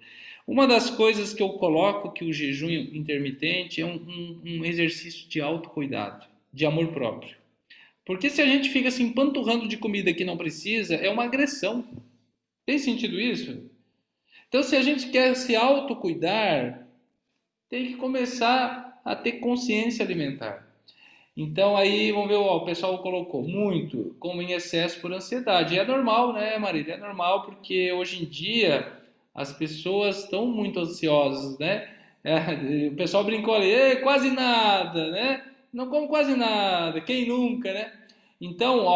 Uma das coisas que eu coloco que o jejum intermitente é um exercício de autocuidado, de amor próprio. Porque se a gente fica se empanturrando de comida que não precisa, é uma agressão. Tem sentido isso? Então, se a gente quer se autocuidar, tem que começar a ter consciência alimentar. Então aí, vamos ver, o pessoal colocou muito, como em excesso por ansiedade. E é normal, né, Marília? É normal porque hoje em dia as pessoas estão muito ansiosas, né? O pessoal brincou ali, quase nada, né? Não como quase nada, quem nunca, né? Então,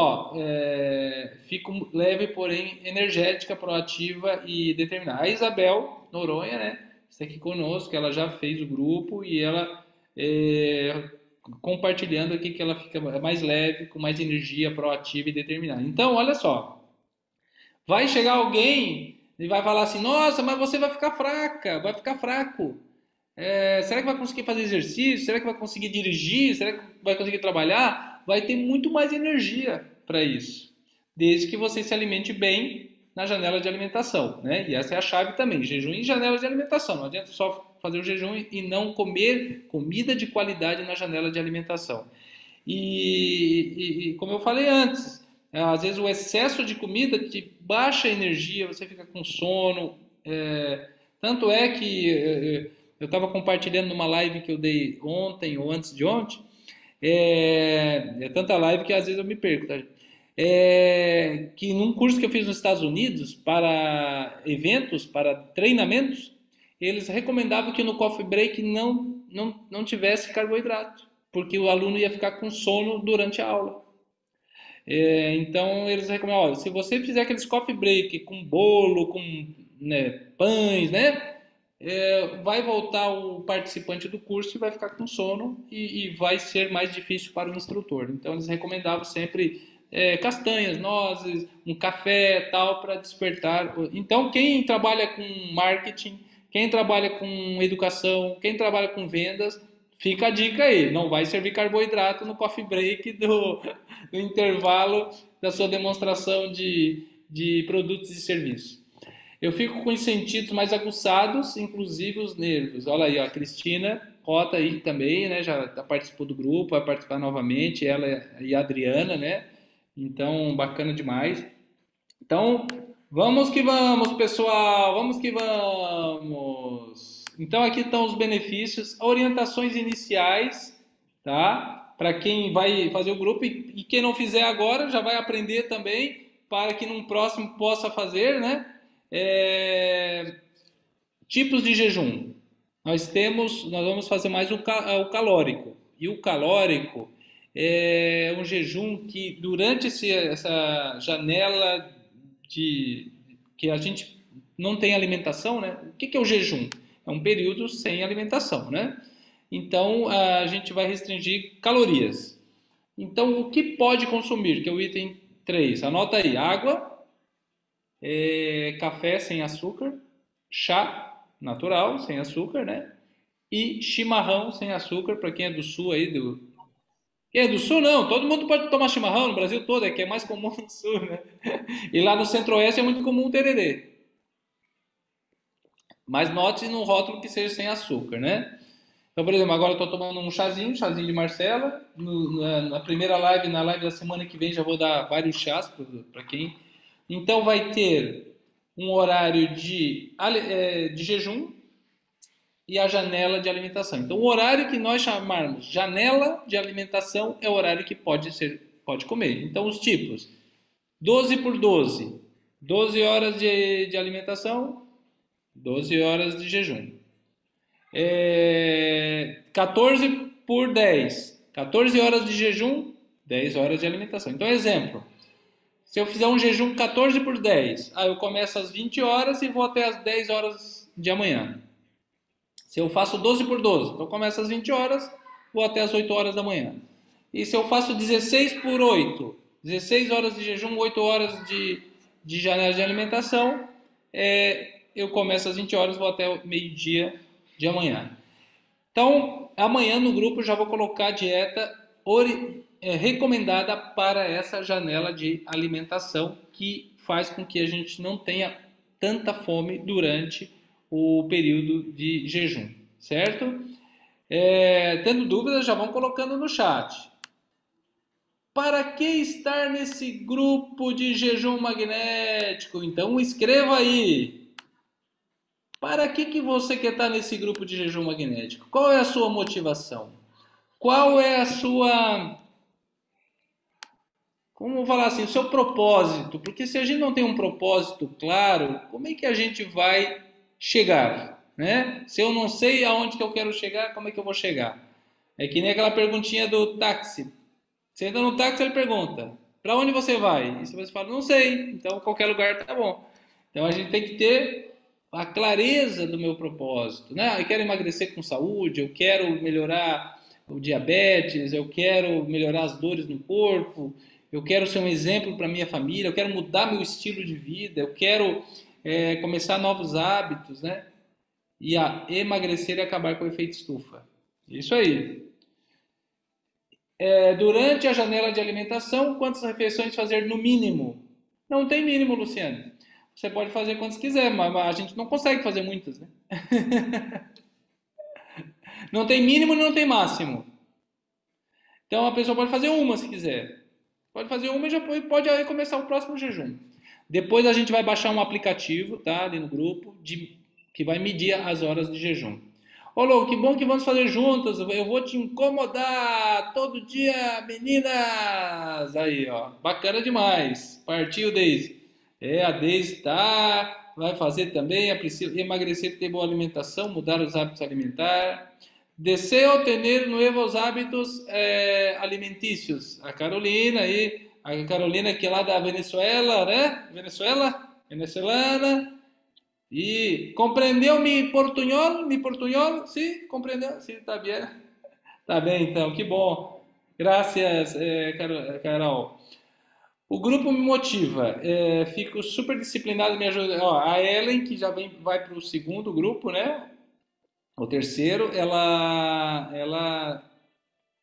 fico leve, porém energética, proativa e determinada. A Isabel Noronha, né? Está aqui conosco, ela já fez o grupo e ela compartilhando aqui que ela fica mais leve, com mais energia, proativa e determinada. Então, olha só, vai chegar alguém Ele vai falar assim, nossa, mas você vai ficar fraca, vai ficar fraco. Será que vai conseguir fazer exercício? Será que vai conseguir dirigir? Será que vai conseguir trabalhar? Vai ter muito mais energia para isso, desde que você se alimente bem na janela de alimentação, né? E essa é a chave também, jejum e janela de alimentação. Não adianta só fazer o jejum e não comer comida de qualidade na janela de alimentação. E como eu falei antes, às vezes o excesso de comida te baixa a energia, você fica com sono. Tanto é que eu estava compartilhando numa live que eu dei ontem ou antes de ontem. É tanta live que às vezes eu me perco, tá? Que num curso que eu fiz nos Estados Unidos para eventos, para treinamentos, eles recomendavam que no coffee break não tivesse carboidrato, porque o aluno ia ficar com sono durante a aula. Então eles recomendam, olha, se você fizer aqueles coffee break com bolo, com, né, pães, né? Vai voltar o participante do curso e vai ficar com sono e vai ser mais difícil para o instrutor. Então eles recomendavam sempre castanhas, nozes, um café, tal, para despertar. Então quem trabalha com marketing, quem trabalha com educação, quem trabalha com vendas, fica a dica aí, não vai servir carboidrato no coffee break do intervalo da sua demonstração de produtos e serviços. Eu fico com os sentidos mais aguçados, inclusive os nervos. Olha aí, ó, a Cristina Rota aí também, né? Já participou do grupo, vai participar novamente, ela e a Adriana, né? Então, bacana demais. Então, vamos que vamos, pessoal, vamos que vamos. Então, aqui estão os benefícios, orientações iniciais, tá? Para quem vai fazer o grupo e quem não fizer agora já vai aprender também para que num próximo possa fazer, né? Tipos de jejum. Nós vamos fazer mais o calórico. E o calórico é um jejum que durante essa janela que a gente não tem alimentação, né? O que é o jejum? É um período sem alimentação, né? Então a gente vai restringir calorias. Então o que pode consumir? Que é o item 3. Anota aí: água, café sem açúcar, chá natural sem açúcar, né? E chimarrão sem açúcar para quem é do sul aí Quem é do sul não, todo mundo pode tomar chimarrão no Brasil todo, que é mais comum no sul, né? E lá no centro-oeste é muito comum o tererê. Mas note no rótulo que seja sem açúcar, né? Então, por exemplo, agora eu estou tomando um chazinho de Marcela. Na primeira live, na live da semana que vem, já vou dar vários chás para quem. Então, vai ter um horário de jejum e a janela de alimentação. Então, o horário que nós chamarmos janela de alimentação é o horário que pode comer. Então, os tipos: 12 por 12, 12 horas de alimentação, 12 horas de jejum. 14 por 10, 14 horas de jejum, 10 horas de alimentação. Então, exemplo: se eu fizer um jejum 14 por 10, aí eu começo às 20 horas e vou até às 10 horas de amanhã. Se eu faço 12 por 12, então eu começo às 20 horas, vou até às 8 horas da manhã. E se eu faço 16 por 8, 16 horas de jejum, 8 horas de janela de alimentação, eu começo às 20 horas, vou até o meio-dia de amanhã. Então, amanhã no grupo eu já vou colocar a dieta recomendada para essa janela de alimentação, que faz com que a gente não tenha tanta fome durante o período de jejum, certo? Tendo dúvidas, já vão colocando no chat. Para que estar nesse grupo de jejum magnético? Então escreva aí. Para que você quer estar nesse grupo de jejum magnético? Qual é a sua motivação? Qual é a sua... Como falar assim, o seu propósito? Porque se a gente não tem um propósito claro, como é que a gente vai chegar, né? Se eu não sei aonde que eu quero chegar, como é que eu vou chegar? É que nem aquela perguntinha do táxi. Você entra no táxi, ele pergunta: para onde você vai? E se você fala: não sei, então qualquer lugar tá bom. Então a gente tem que ter a clareza do meu propósito, né? Eu quero emagrecer com saúde, eu quero melhorar o diabetes, eu quero melhorar as dores no corpo, eu quero ser um exemplo para minha família, eu quero mudar meu estilo de vida, eu quero começar novos hábitos, né? E a emagrecer e acabar com o efeito estufa. Isso aí. Durante a janela de alimentação, quantas refeições fazer no mínimo? Não tem mínimo, Luciano. Você pode fazer quantas quiser, mas a gente não consegue fazer muitas, né? Não tem mínimo e não tem máximo. Então a pessoa pode fazer uma se quiser. Pode fazer uma e já pode aí começar o próximo jejum. Depois a gente vai baixar um aplicativo, tá? Ali no grupo, que vai medir as horas de jejum. Ô, Lô, que bom que vamos fazer juntos. Eu vou te incomodar todo dia, meninas. Aí, ó. Bacana demais. Partiu, Deise. A Deise tá. Vai fazer também. É preciso emagrecer, ter boa alimentação, mudar os hábitos alimentares. Deseo tener nuevos hábitos alimentícios. A Carolina aí. A Carolina que é lá da Venezuela, né? Venezuelana. E compreendeu mi portunhol? Mi portunhol? Sim, compreendeu? Sim, tá bem. Tá bem, então, que bom. Graças, Carol. O grupo me motiva. Fico super disciplinado, me ajuda. Ó, a Ellen, que já vai para o segundo grupo, né? O terceiro, ela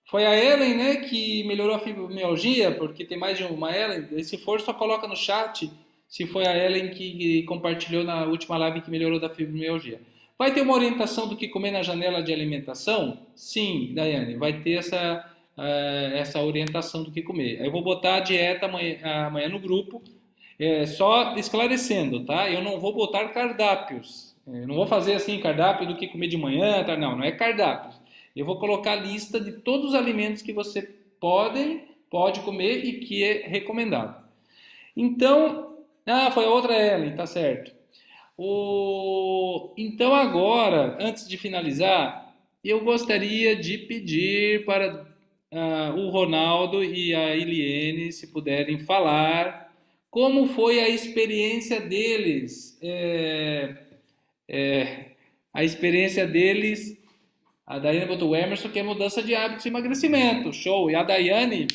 foi a Ellen, né, que melhorou a fibromialgia, porque tem mais de uma Ellen. E se for, só coloca no chat se foi a Ellen que compartilhou na última live que melhorou da fibromialgia. Vai ter uma orientação do que comer na janela de alimentação? Sim, Daiane, vai ter essa orientação do que comer. Eu vou botar a dieta amanhã no grupo, só esclarecendo, tá? Eu não vou botar cardápios. Eu não vou fazer assim, cardápio do que comer de manhã, tá? Não é cardápios. Eu vou colocar a lista de todos os alimentos que você pode comer e que é recomendado. Então, foi a outra Ellen, tá certo. Então agora, antes de finalizar, eu gostaria de pedir para o Ronaldo e a Eliene, se puderem falar, como foi a experiência deles, a experiência deles. A Daiane botou o Emerson, que é mudança de hábitos e emagrecimento. Show! E a Daiane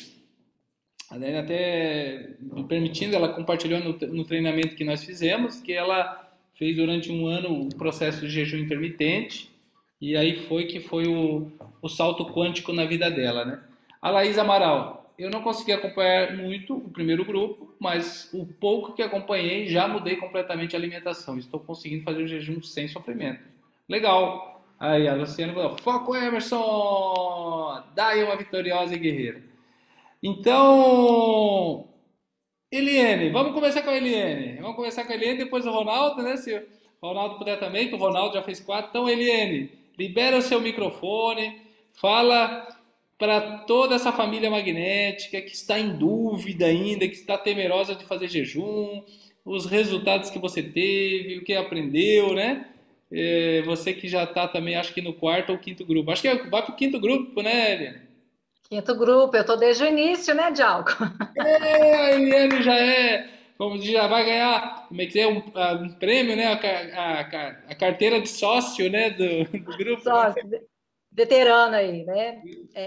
até me permitindo, ela compartilhou no treinamento que nós fizemos, que ela fez durante um ano o processo de jejum intermitente, e aí foi o salto quântico na vida dela, né? A Laís Amaral, eu não consegui acompanhar muito o primeiro grupo, mas o pouco que acompanhei já mudei completamente a alimentação. Estou conseguindo fazer o jejum sem sofrimento. Legal! Aí a Luciana falou, foco Emerson! Daí uma vitoriosa e guerreira. Então, Eliane, vamos começar com a Eliane. Vamos começar com a Eliane, depois o Ronaldo, né? Se o Ronaldo puder também, que o Ronaldo já fez 4. Então, Eliane, libera o seu microfone, fala para toda essa família magnética que está em dúvida ainda, que está temerosa de fazer jejum, os resultados que você teve, o que aprendeu, né? Você que já está também, acho que no quarto ou quinto grupo. Acho que vai para o quinto grupo, né, Eliane? Quinto grupo, eu estou desde o início, né, Djalco? A Eliane como diz, já vai ganhar, como é que é, um prêmio, né? A carteira de sócio, né, do grupo, né? Só veterano aí, né?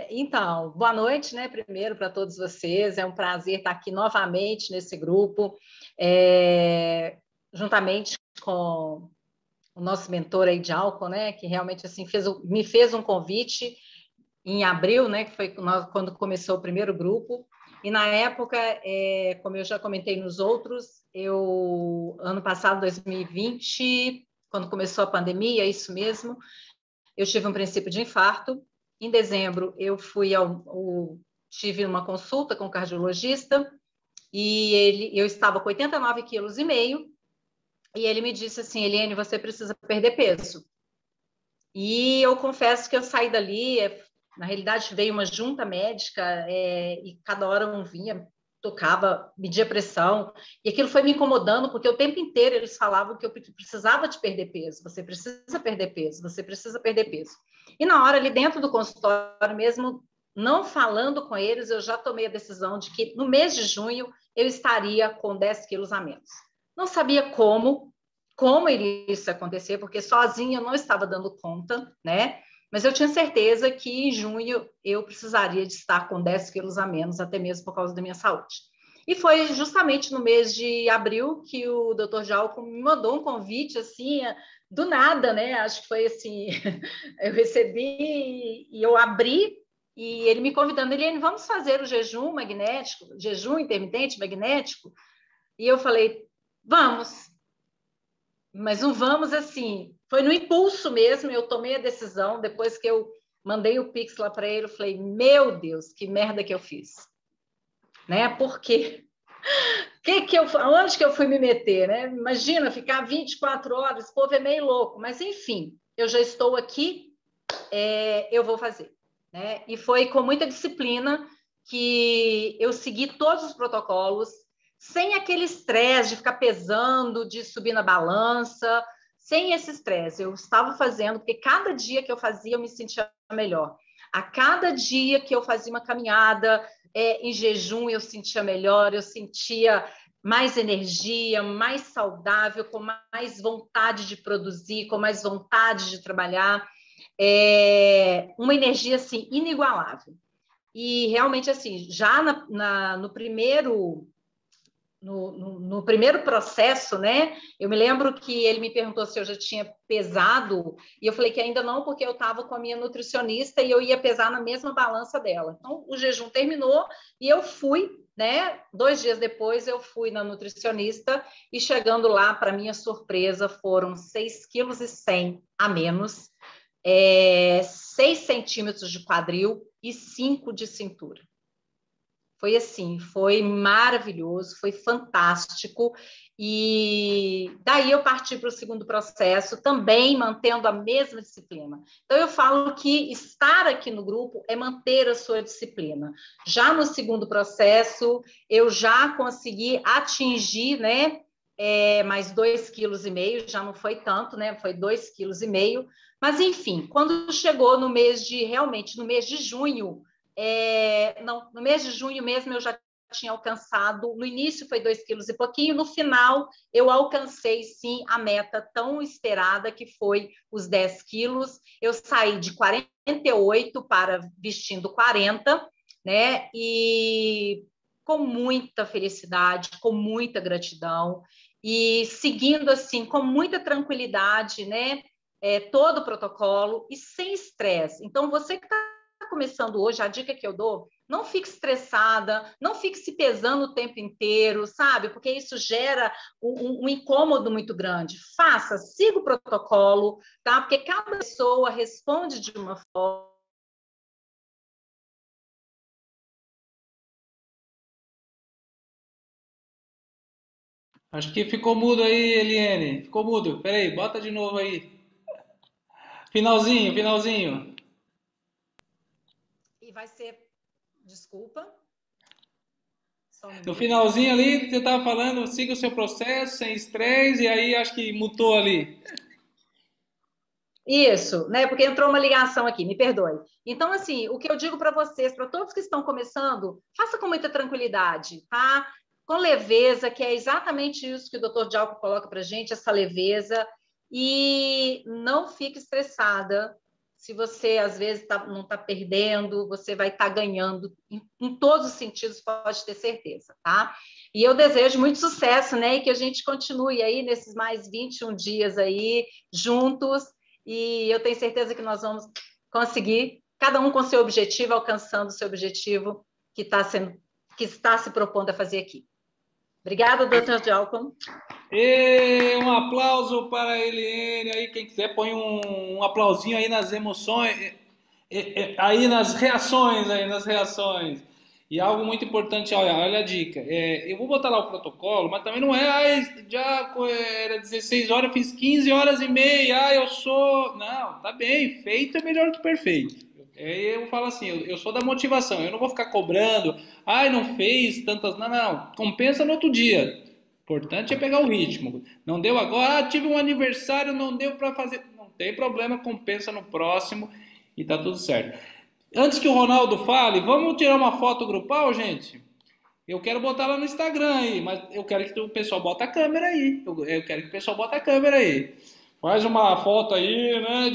Então, boa noite, né? Primeiro para todos vocês, é um prazer estar aqui novamente nesse grupo, juntamente com o nosso mentor aí, Djalco, né? Que realmente assim me fez um convite em abril, né? Que foi quando começou o primeiro grupo. E na época, como eu já comentei nos outros, ano passado, 2020, quando começou a pandemia, é isso mesmo, eu tive um princípio de infarto. Em dezembro, eu tive uma consulta com o cardiologista e eu estava com 89,5 quilos e ele me disse assim, Eliane, você precisa perder peso. E eu confesso que eu saí dali, na realidade veio uma junta médica e cada hora um vinha, tocava, media pressão, e aquilo foi me incomodando, porque o tempo inteiro eles falavam que eu precisava de perder peso, você precisa perder peso, você precisa perder peso. E na hora ali dentro do consultório mesmo, não falando com eles, eu já tomei a decisão de que no mês de junho eu estaria com 10 quilos a menos. Não sabia como iria isso acontecer, porque sozinha eu não estava dando conta, né? Mas eu tinha certeza que em junho eu precisaria de estar com 10 quilos a menos, até mesmo por causa da minha saúde. E foi justamente no mês de abril que o Dr. Jalco me mandou um convite, assim, do nada, né? Acho que foi assim, eu recebi e eu abri, e ele me convidando, Eliane, vamos fazer o jejum magnético, jejum intermitente magnético? E eu falei, vamos, mas não vamos assim, foi no impulso mesmo, eu tomei a decisão, depois que eu mandei o Pix lá para ele, eu falei, meu Deus, que merda que eu fiz, né? Porque onde que eu fui me meter, né? Imagina ficar 24 horas, esse povo é meio louco, mas enfim, eu já estou aqui, eu vou fazer, né? E foi com muita disciplina que eu segui todos os protocolos, sem aquele estresse de ficar pesando, de subir na balança, sem esse estresse. Eu estava fazendo, porque cada dia que eu fazia, eu me sentia melhor. A cada dia que eu fazia uma caminhada em jejum, eu sentia melhor, eu sentia mais energia, mais saudável, com mais vontade de produzir, com mais vontade de trabalhar. Uma energia assim inigualável. E realmente assim, já no primeiro no primeiro processo, né? Eu me lembro que ele me perguntou se eu já tinha pesado, e eu falei que ainda não, porque eu estava com a minha nutricionista e eu ia pesar na mesma balança dela. Então, o jejum terminou e eu fui, né? 2 dias depois, eu fui na nutricionista e chegando lá, para minha surpresa, foram 6,1 kg a menos, 6 centímetros de quadril e 5 de cintura. Foi assim, foi maravilhoso, foi fantástico. E daí eu parti para o segundo processo, também mantendo a mesma disciplina. Então, eu falo que estar aqui no grupo é manter a sua disciplina. Já no segundo processo, eu já consegui atingir, né? Mais 2,5 kg, já não foi tanto, né? Foi 2,5 kg. Mas, enfim, quando chegou realmente no mês de junho, não, no mês de junho mesmo eu já tinha alcançado, no início foi 2 quilos e pouquinho, no final eu alcancei sim a meta tão esperada, que foi os 10 quilos. Eu saí de 48 para vestindo 40, né? E com muita felicidade, com muita gratidão, e seguindo assim, com muita tranquilidade, né? Todo o protocolo e sem estresse. Então, você que está começando hoje, a dica que eu dou, não fique estressada, não fique se pesando o tempo inteiro, sabe? Porque isso gera um incômodo muito grande. Faça, siga o protocolo, tá? Porque cada pessoa responde de uma forma. Acho que ficou mudo aí, Eliane. Ficou mudo. Peraí, bota de novo aí. Finalzinho, finalzinho. E vai ser, desculpa, só um No minuto. finalzinho ali, você estava falando, siga o seu processo, sem estresse, e aí acho que mutou ali. Isso, né? Porque entrou uma ligação aqui, me perdoe. Então, assim, o que eu digo para vocês, para todos que estão começando, faça com muita tranquilidade, tá? Com leveza, que é exatamente isso que o Dr. Djalco coloca para gente, essa leveza, e não fique estressada. Se você, às vezes, não está perdendo, você vai estar ganhando em todos os sentidos, pode ter certeza, tá? E eu desejo muito sucesso, né? E que a gente continue aí nesses mais 21 dias aí, juntos, e eu tenho certeza que nós vamos conseguir, cada um com seu objetivo, alcançando o seu objetivo que está se propondo a fazer aqui. Obrigada, doutor Djalco. E um aplauso para a Eliane. Aí, quem quiser, põe um aplausinho aí nas emoções, aí nas reações, aí nas reações. E algo muito importante, olha a dica. Eu vou botar lá o protocolo, mas também não já era 16 horas, eu fiz 15 horas e meia, eu sou. Não, tá bem, feito é melhor que perfeito. Eu falo assim, eu sou da motivação, eu não vou ficar cobrando, não fez tantas. Não, não, compensa no outro dia. O importante é pegar o ritmo. Não deu agora, tive um aniversário, não deu para fazer. Não tem problema, compensa no próximo e tá tudo certo. Antes que o Ronaldo fale, vamos tirar uma foto grupal, gente? Eu quero botar lá no Instagram aí, mas eu quero que o pessoal bota a câmera aí. Eu quero que o pessoal bota a câmera aí. Faz uma foto aí, né,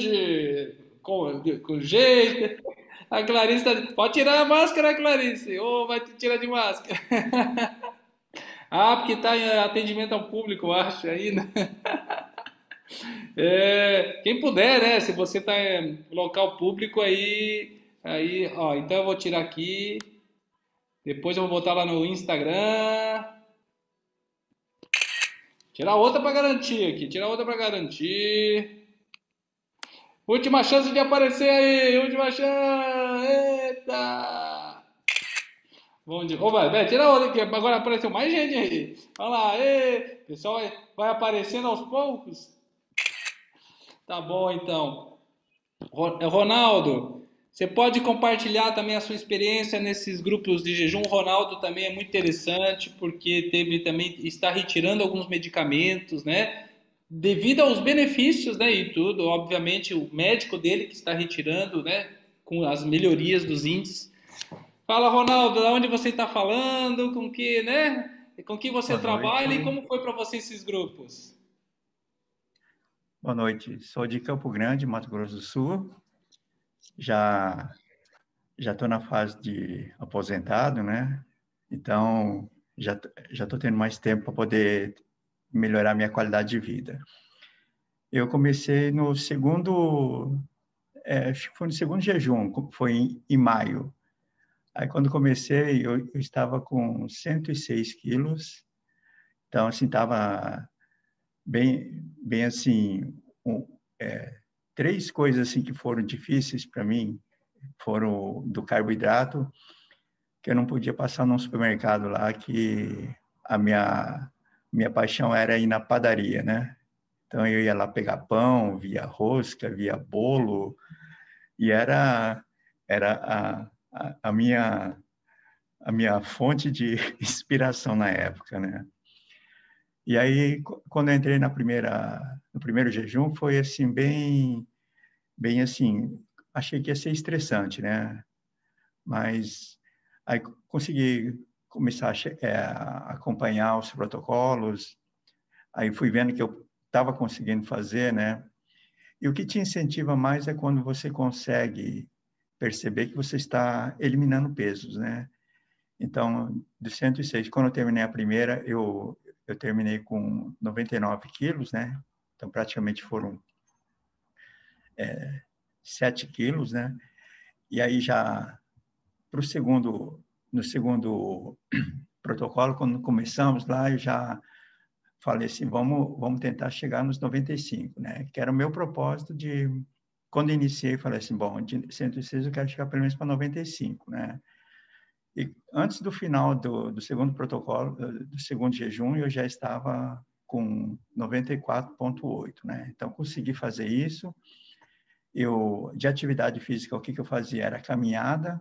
com jeito. A Clarice pode tirar a máscara, Clarice. Ou vai tirar de máscara. Ah, porque está em atendimento ao público, eu acho, aí, né? É, quem puder, né? Se você está em local público, aí, ó, então eu vou tirar aqui, depois eu vou botar lá no Instagram, tirar outra para garantir aqui, tirar outra para garantir. Última chance de aparecer aí, última chance, eita! Bom dia. Ô, vai, tira outra aqui, agora apareceu mais gente aí. Olha lá, pessoal vai aparecendo aos poucos. Tá bom, então. Ronaldo, você pode compartilhar também a sua experiência nesses grupos de jejum. O Ronaldo também é muito interessante porque teve também está retirando alguns medicamentos, né? Devido aos benefícios, né? E tudo, obviamente o médico dele que está retirando, né? Com as melhorias dos índices. Fala, Ronaldo, de onde você está falando? Com que, né? Com que você Boa trabalha e noite. como foi para você esses grupos? Boa noite. Sou de Campo Grande, Mato Grosso do Sul. Já já estou na fase de aposentado, né? Então já estou tendo mais tempo para poder melhorar minha qualidade de vida. Eu comecei no segundo, acho que foi no segundo jejum, foi em maio. Aí quando comecei, eu estava com 106 quilos. Então assim estava bem assim, três coisas assim que foram difíceis para mim foram do carboidrato, que eu não podia passar num supermercado lá que a minha paixão era ir na padaria, né? Então eu ia lá pegar pão, via rosca, via bolo, e era a minha fonte de inspiração na época, né? E aí quando eu entrei no primeiro jejum foi assim bem assim, achei que ia ser estressante, né? Mas aí consegui começar a acompanhar os protocolos, aí fui vendo que eu estava conseguindo fazer, né? E o que te incentiva mais é quando você consegue perceber que você está eliminando pesos, né? Então, de 106, quando eu terminei a primeira, eu terminei com 99 quilos, né? Então, praticamente foram 7 quilos, né? E aí já para o segundo, no segundo protocolo, quando começamos lá, eu já falei assim, vamos tentar chegar nos 95, né? Que era o meu propósito de, quando iniciei, falei assim, bom, de 106 eu quero chegar pelo menos para 95, né? E antes do final do segundo protocolo, do segundo jejum, eu já estava com 94,8, né? Então, consegui fazer isso. De atividade física, o que eu fazia era caminhada,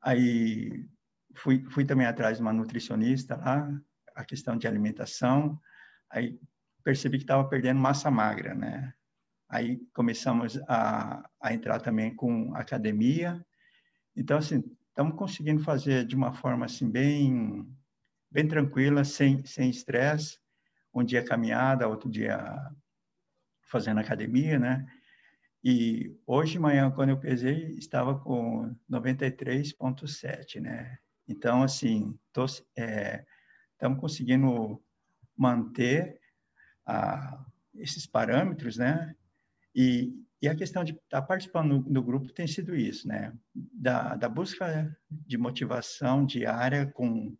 aí fui também atrás de uma nutricionista lá, a questão de alimentação, aí percebi que estava perdendo massa magra, né? Aí começamos a entrar também com academia. Então, assim, estamos conseguindo fazer de uma forma assim bem tranquila, sem estresse. Um dia caminhada, outro dia fazendo academia, né? E hoje de manhã, quando eu pesei, estava com 93,7, né? Então, assim, estamos conseguindo manter esses parâmetros, né? E a questão de estar participando do grupo tem sido isso, né? Da busca de motivação diária com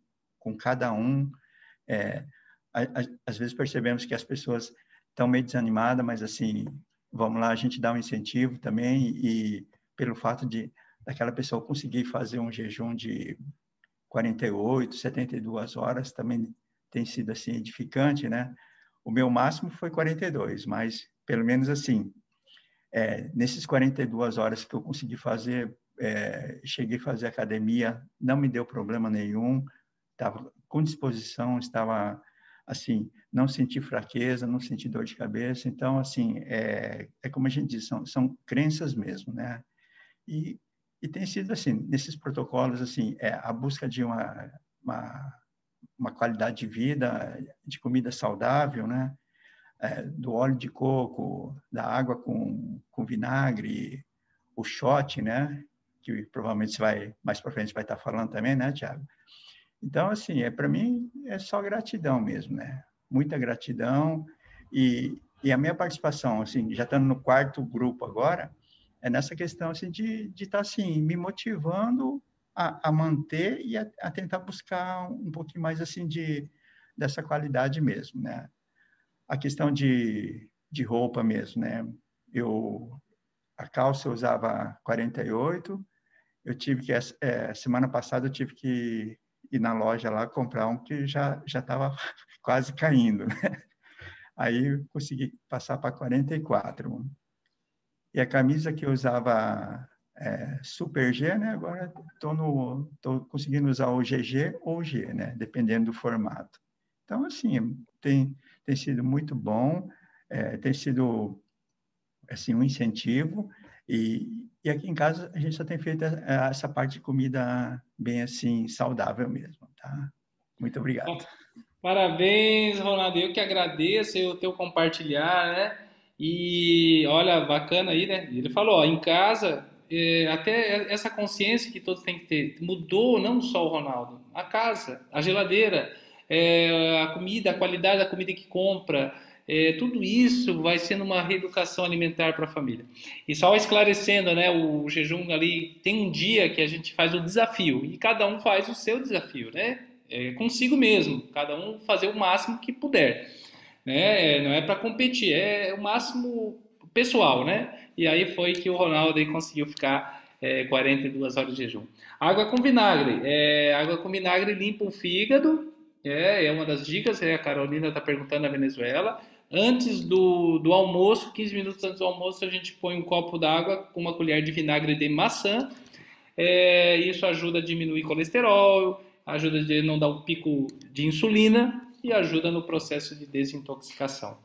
cada um. É, às vezes percebemos que as pessoas estão meio desanimadas, mas assim, vamos lá, a gente dá um incentivo também e pelo fato de daquela pessoa conseguir fazer um jejum de 48, 72 horas também tem sido assim edificante, né? O meu máximo foi 42, mas pelo menos assim, nesses 42 horas que eu consegui fazer, cheguei a fazer academia, não me deu problema nenhum, estava com disposição, estava assim, não senti fraqueza, não senti dor de cabeça, então assim, como a gente diz, são crenças mesmo, né? E, e tem sido assim, nesses protocolos, assim, a busca de uma, uma qualidade de vida, de comida saudável, né? Do óleo de coco, da água com vinagre, o shot, né? Que provavelmente você vai, mais para frente vai estar falando também, né, Tiago? Então, assim, para mim, é só gratidão mesmo, né? Muita gratidão. E a minha participação, assim, já estando no quarto grupo agora, é nessa questão assim, de estar assim, me motivando a manter e a tentar buscar um pouquinho mais assim dessa qualidade mesmo, né? A questão de roupa mesmo, né? A calça eu usava 48, eu tive que, semana passada eu tive que ir na loja lá comprar um que já estava quase caindo, né? Aí eu consegui passar para 44. E a camisa que eu usava Super G, né? Agora tô conseguindo usar o GG ou o G, né? Dependendo do formato. Então, assim, tem sido muito bom, tem sido assim, um incentivo. E aqui em casa a gente só tem feito essa parte de comida bem assim, saudável mesmo, tá? Muito obrigado. Parabéns, Ronaldo. Eu que agradeço o teu compartilhar, né? E olha, bacana aí, né? Ele falou, ó, em casa, até essa consciência que todos têm que ter, mudou não só o Ronaldo, a casa, a geladeira, a comida, a qualidade da comida que compra, tudo isso vai sendo uma reeducação alimentar para a família. E só esclarecendo, né? O jejum ali tem um dia que a gente faz o desafio e cada um faz o seu desafio, né? Consigo mesmo, cada um fazer o máximo que puder, né? Não é para competir, é o máximo pessoal, né? E aí foi que o Ronaldo aí conseguiu ficar 42 horas de jejum. Água com vinagre, água com vinagre limpa o fígado, é uma das dicas, a Carolina está perguntando na Venezuela. Antes do almoço, 15 minutos antes do almoço, a gente põe um copo d'água com uma colher de vinagre de maçã. Isso ajuda a diminuir colesterol, ajuda a não dar um pico de insulina e ajuda no processo de desintoxicação.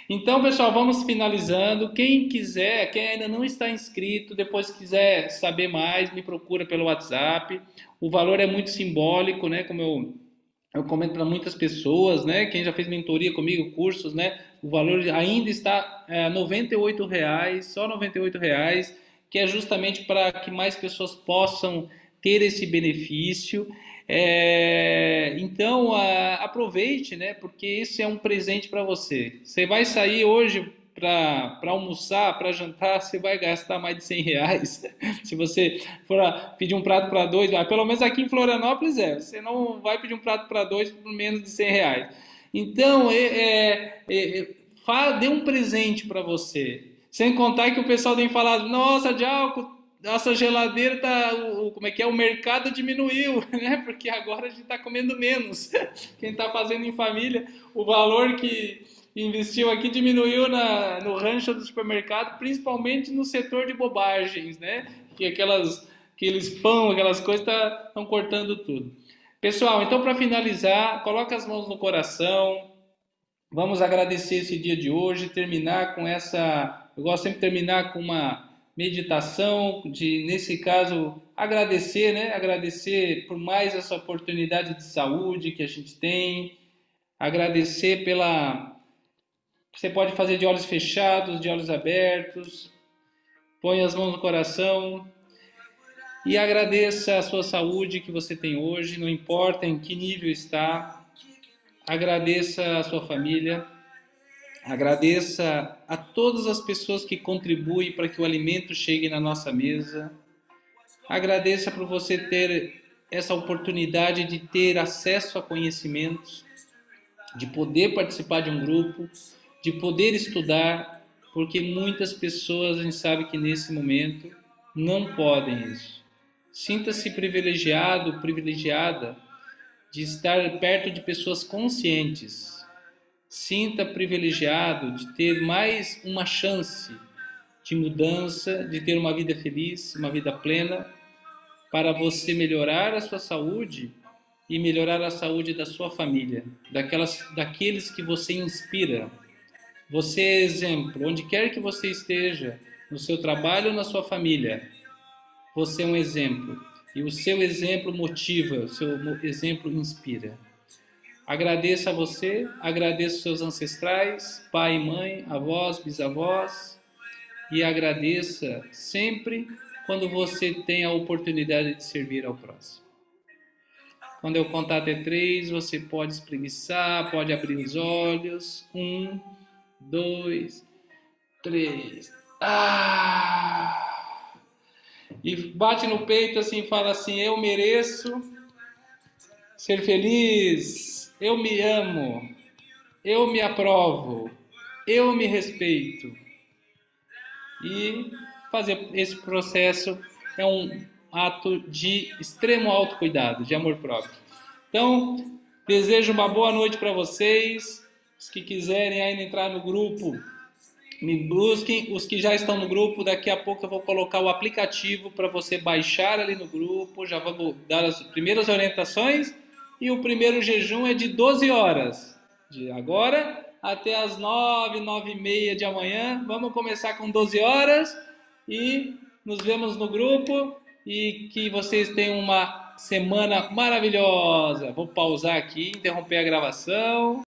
Então, pessoal, vamos finalizando. Quem quiser, quem ainda não está inscrito, depois quiser saber mais, me procura pelo WhatsApp. O valor é muito simbólico, né? Como eu comento para muitas pessoas, né? Quem já fez mentoria comigo, cursos, né? O valor ainda está R$ 98,00, só R$ 98,00, que é justamente para que mais pessoas possam ter esse benefício. Então, aproveite, né? Porque esse é um presente para você. Você vai sair hoje para almoçar, para jantar, você vai gastar mais de R$ 100. Se você for pedir um prato para dois, pelo menos aqui em Florianópolis você não vai pedir um prato para dois por menos de R$ 100. Então, dê um presente para você. Sem contar que o pessoal tem falado, nossa, Dialco, nossa geladeira o mercado diminuiu, né? Porque agora a gente está comendo menos. Quem está fazendo em família, o valor que investiu aqui diminuiu no rancho do supermercado, principalmente no setor de bobagens, né? Que aqueles pão, aquelas coisas estão cortando tudo. Pessoal, então para finalizar, coloca as mãos no coração. Vamos agradecer esse dia de hoje, terminar com eu gosto sempre de terminar com uma meditação, nesse caso, agradecer, né? Agradecer por mais essa oportunidade de saúde que a gente tem, agradecer Você pode fazer de olhos fechados, de olhos abertos, põe as mãos no coração e agradeça a sua saúde que você tem hoje, não importa em que nível está, agradeça a sua família, agradeça a todas as pessoas que contribuem para que o alimento chegue na nossa mesa. Agradeça por você ter essa oportunidade de ter acesso a conhecimentos, de poder participar de um grupo, de poder estudar, porque muitas pessoas a gente sabe que nesse momento não podem isso. Sinta-se privilegiado, privilegiada de estar perto de pessoas conscientes. Sinta privilegiado de ter mais uma chance de mudança, de ter uma vida feliz, uma vida plena, para você melhorar a sua saúde e melhorar a saúde da sua família, daqueles que você inspira. Você é exemplo, onde quer que você esteja, no seu trabalho ou na sua família, você é um exemplo. E o seu exemplo motiva, o seu exemplo inspira. Agradeça a você, agradeço seus ancestrais, pai e mãe, avós, bisavós, e agradeça sempre quando você tem a oportunidade de servir ao próximo. Quando eu contar até 3, você pode espreguiçar, pode abrir os olhos. 1, 2, 3. E bate no peito assim e fala assim: eu mereço ser feliz, eu me amo, eu me aprovo, eu me respeito. E fazer esse processo é um ato de extremo autocuidado, de amor próprio. Então, desejo uma boa noite para vocês. Os que quiserem ainda entrar no grupo, me busquem. Os que já estão no grupo, daqui a pouco eu vou colocar o aplicativo para você baixar ali no grupo. Já vou dar as primeiras orientações. E o primeiro jejum é de 12 horas. De agora até as 9, 9h30 de amanhã. Vamos começar com 12 horas. E nos vemos no grupo. E que vocês tenham uma semana maravilhosa. Vou pausar aqui, interromper a gravação.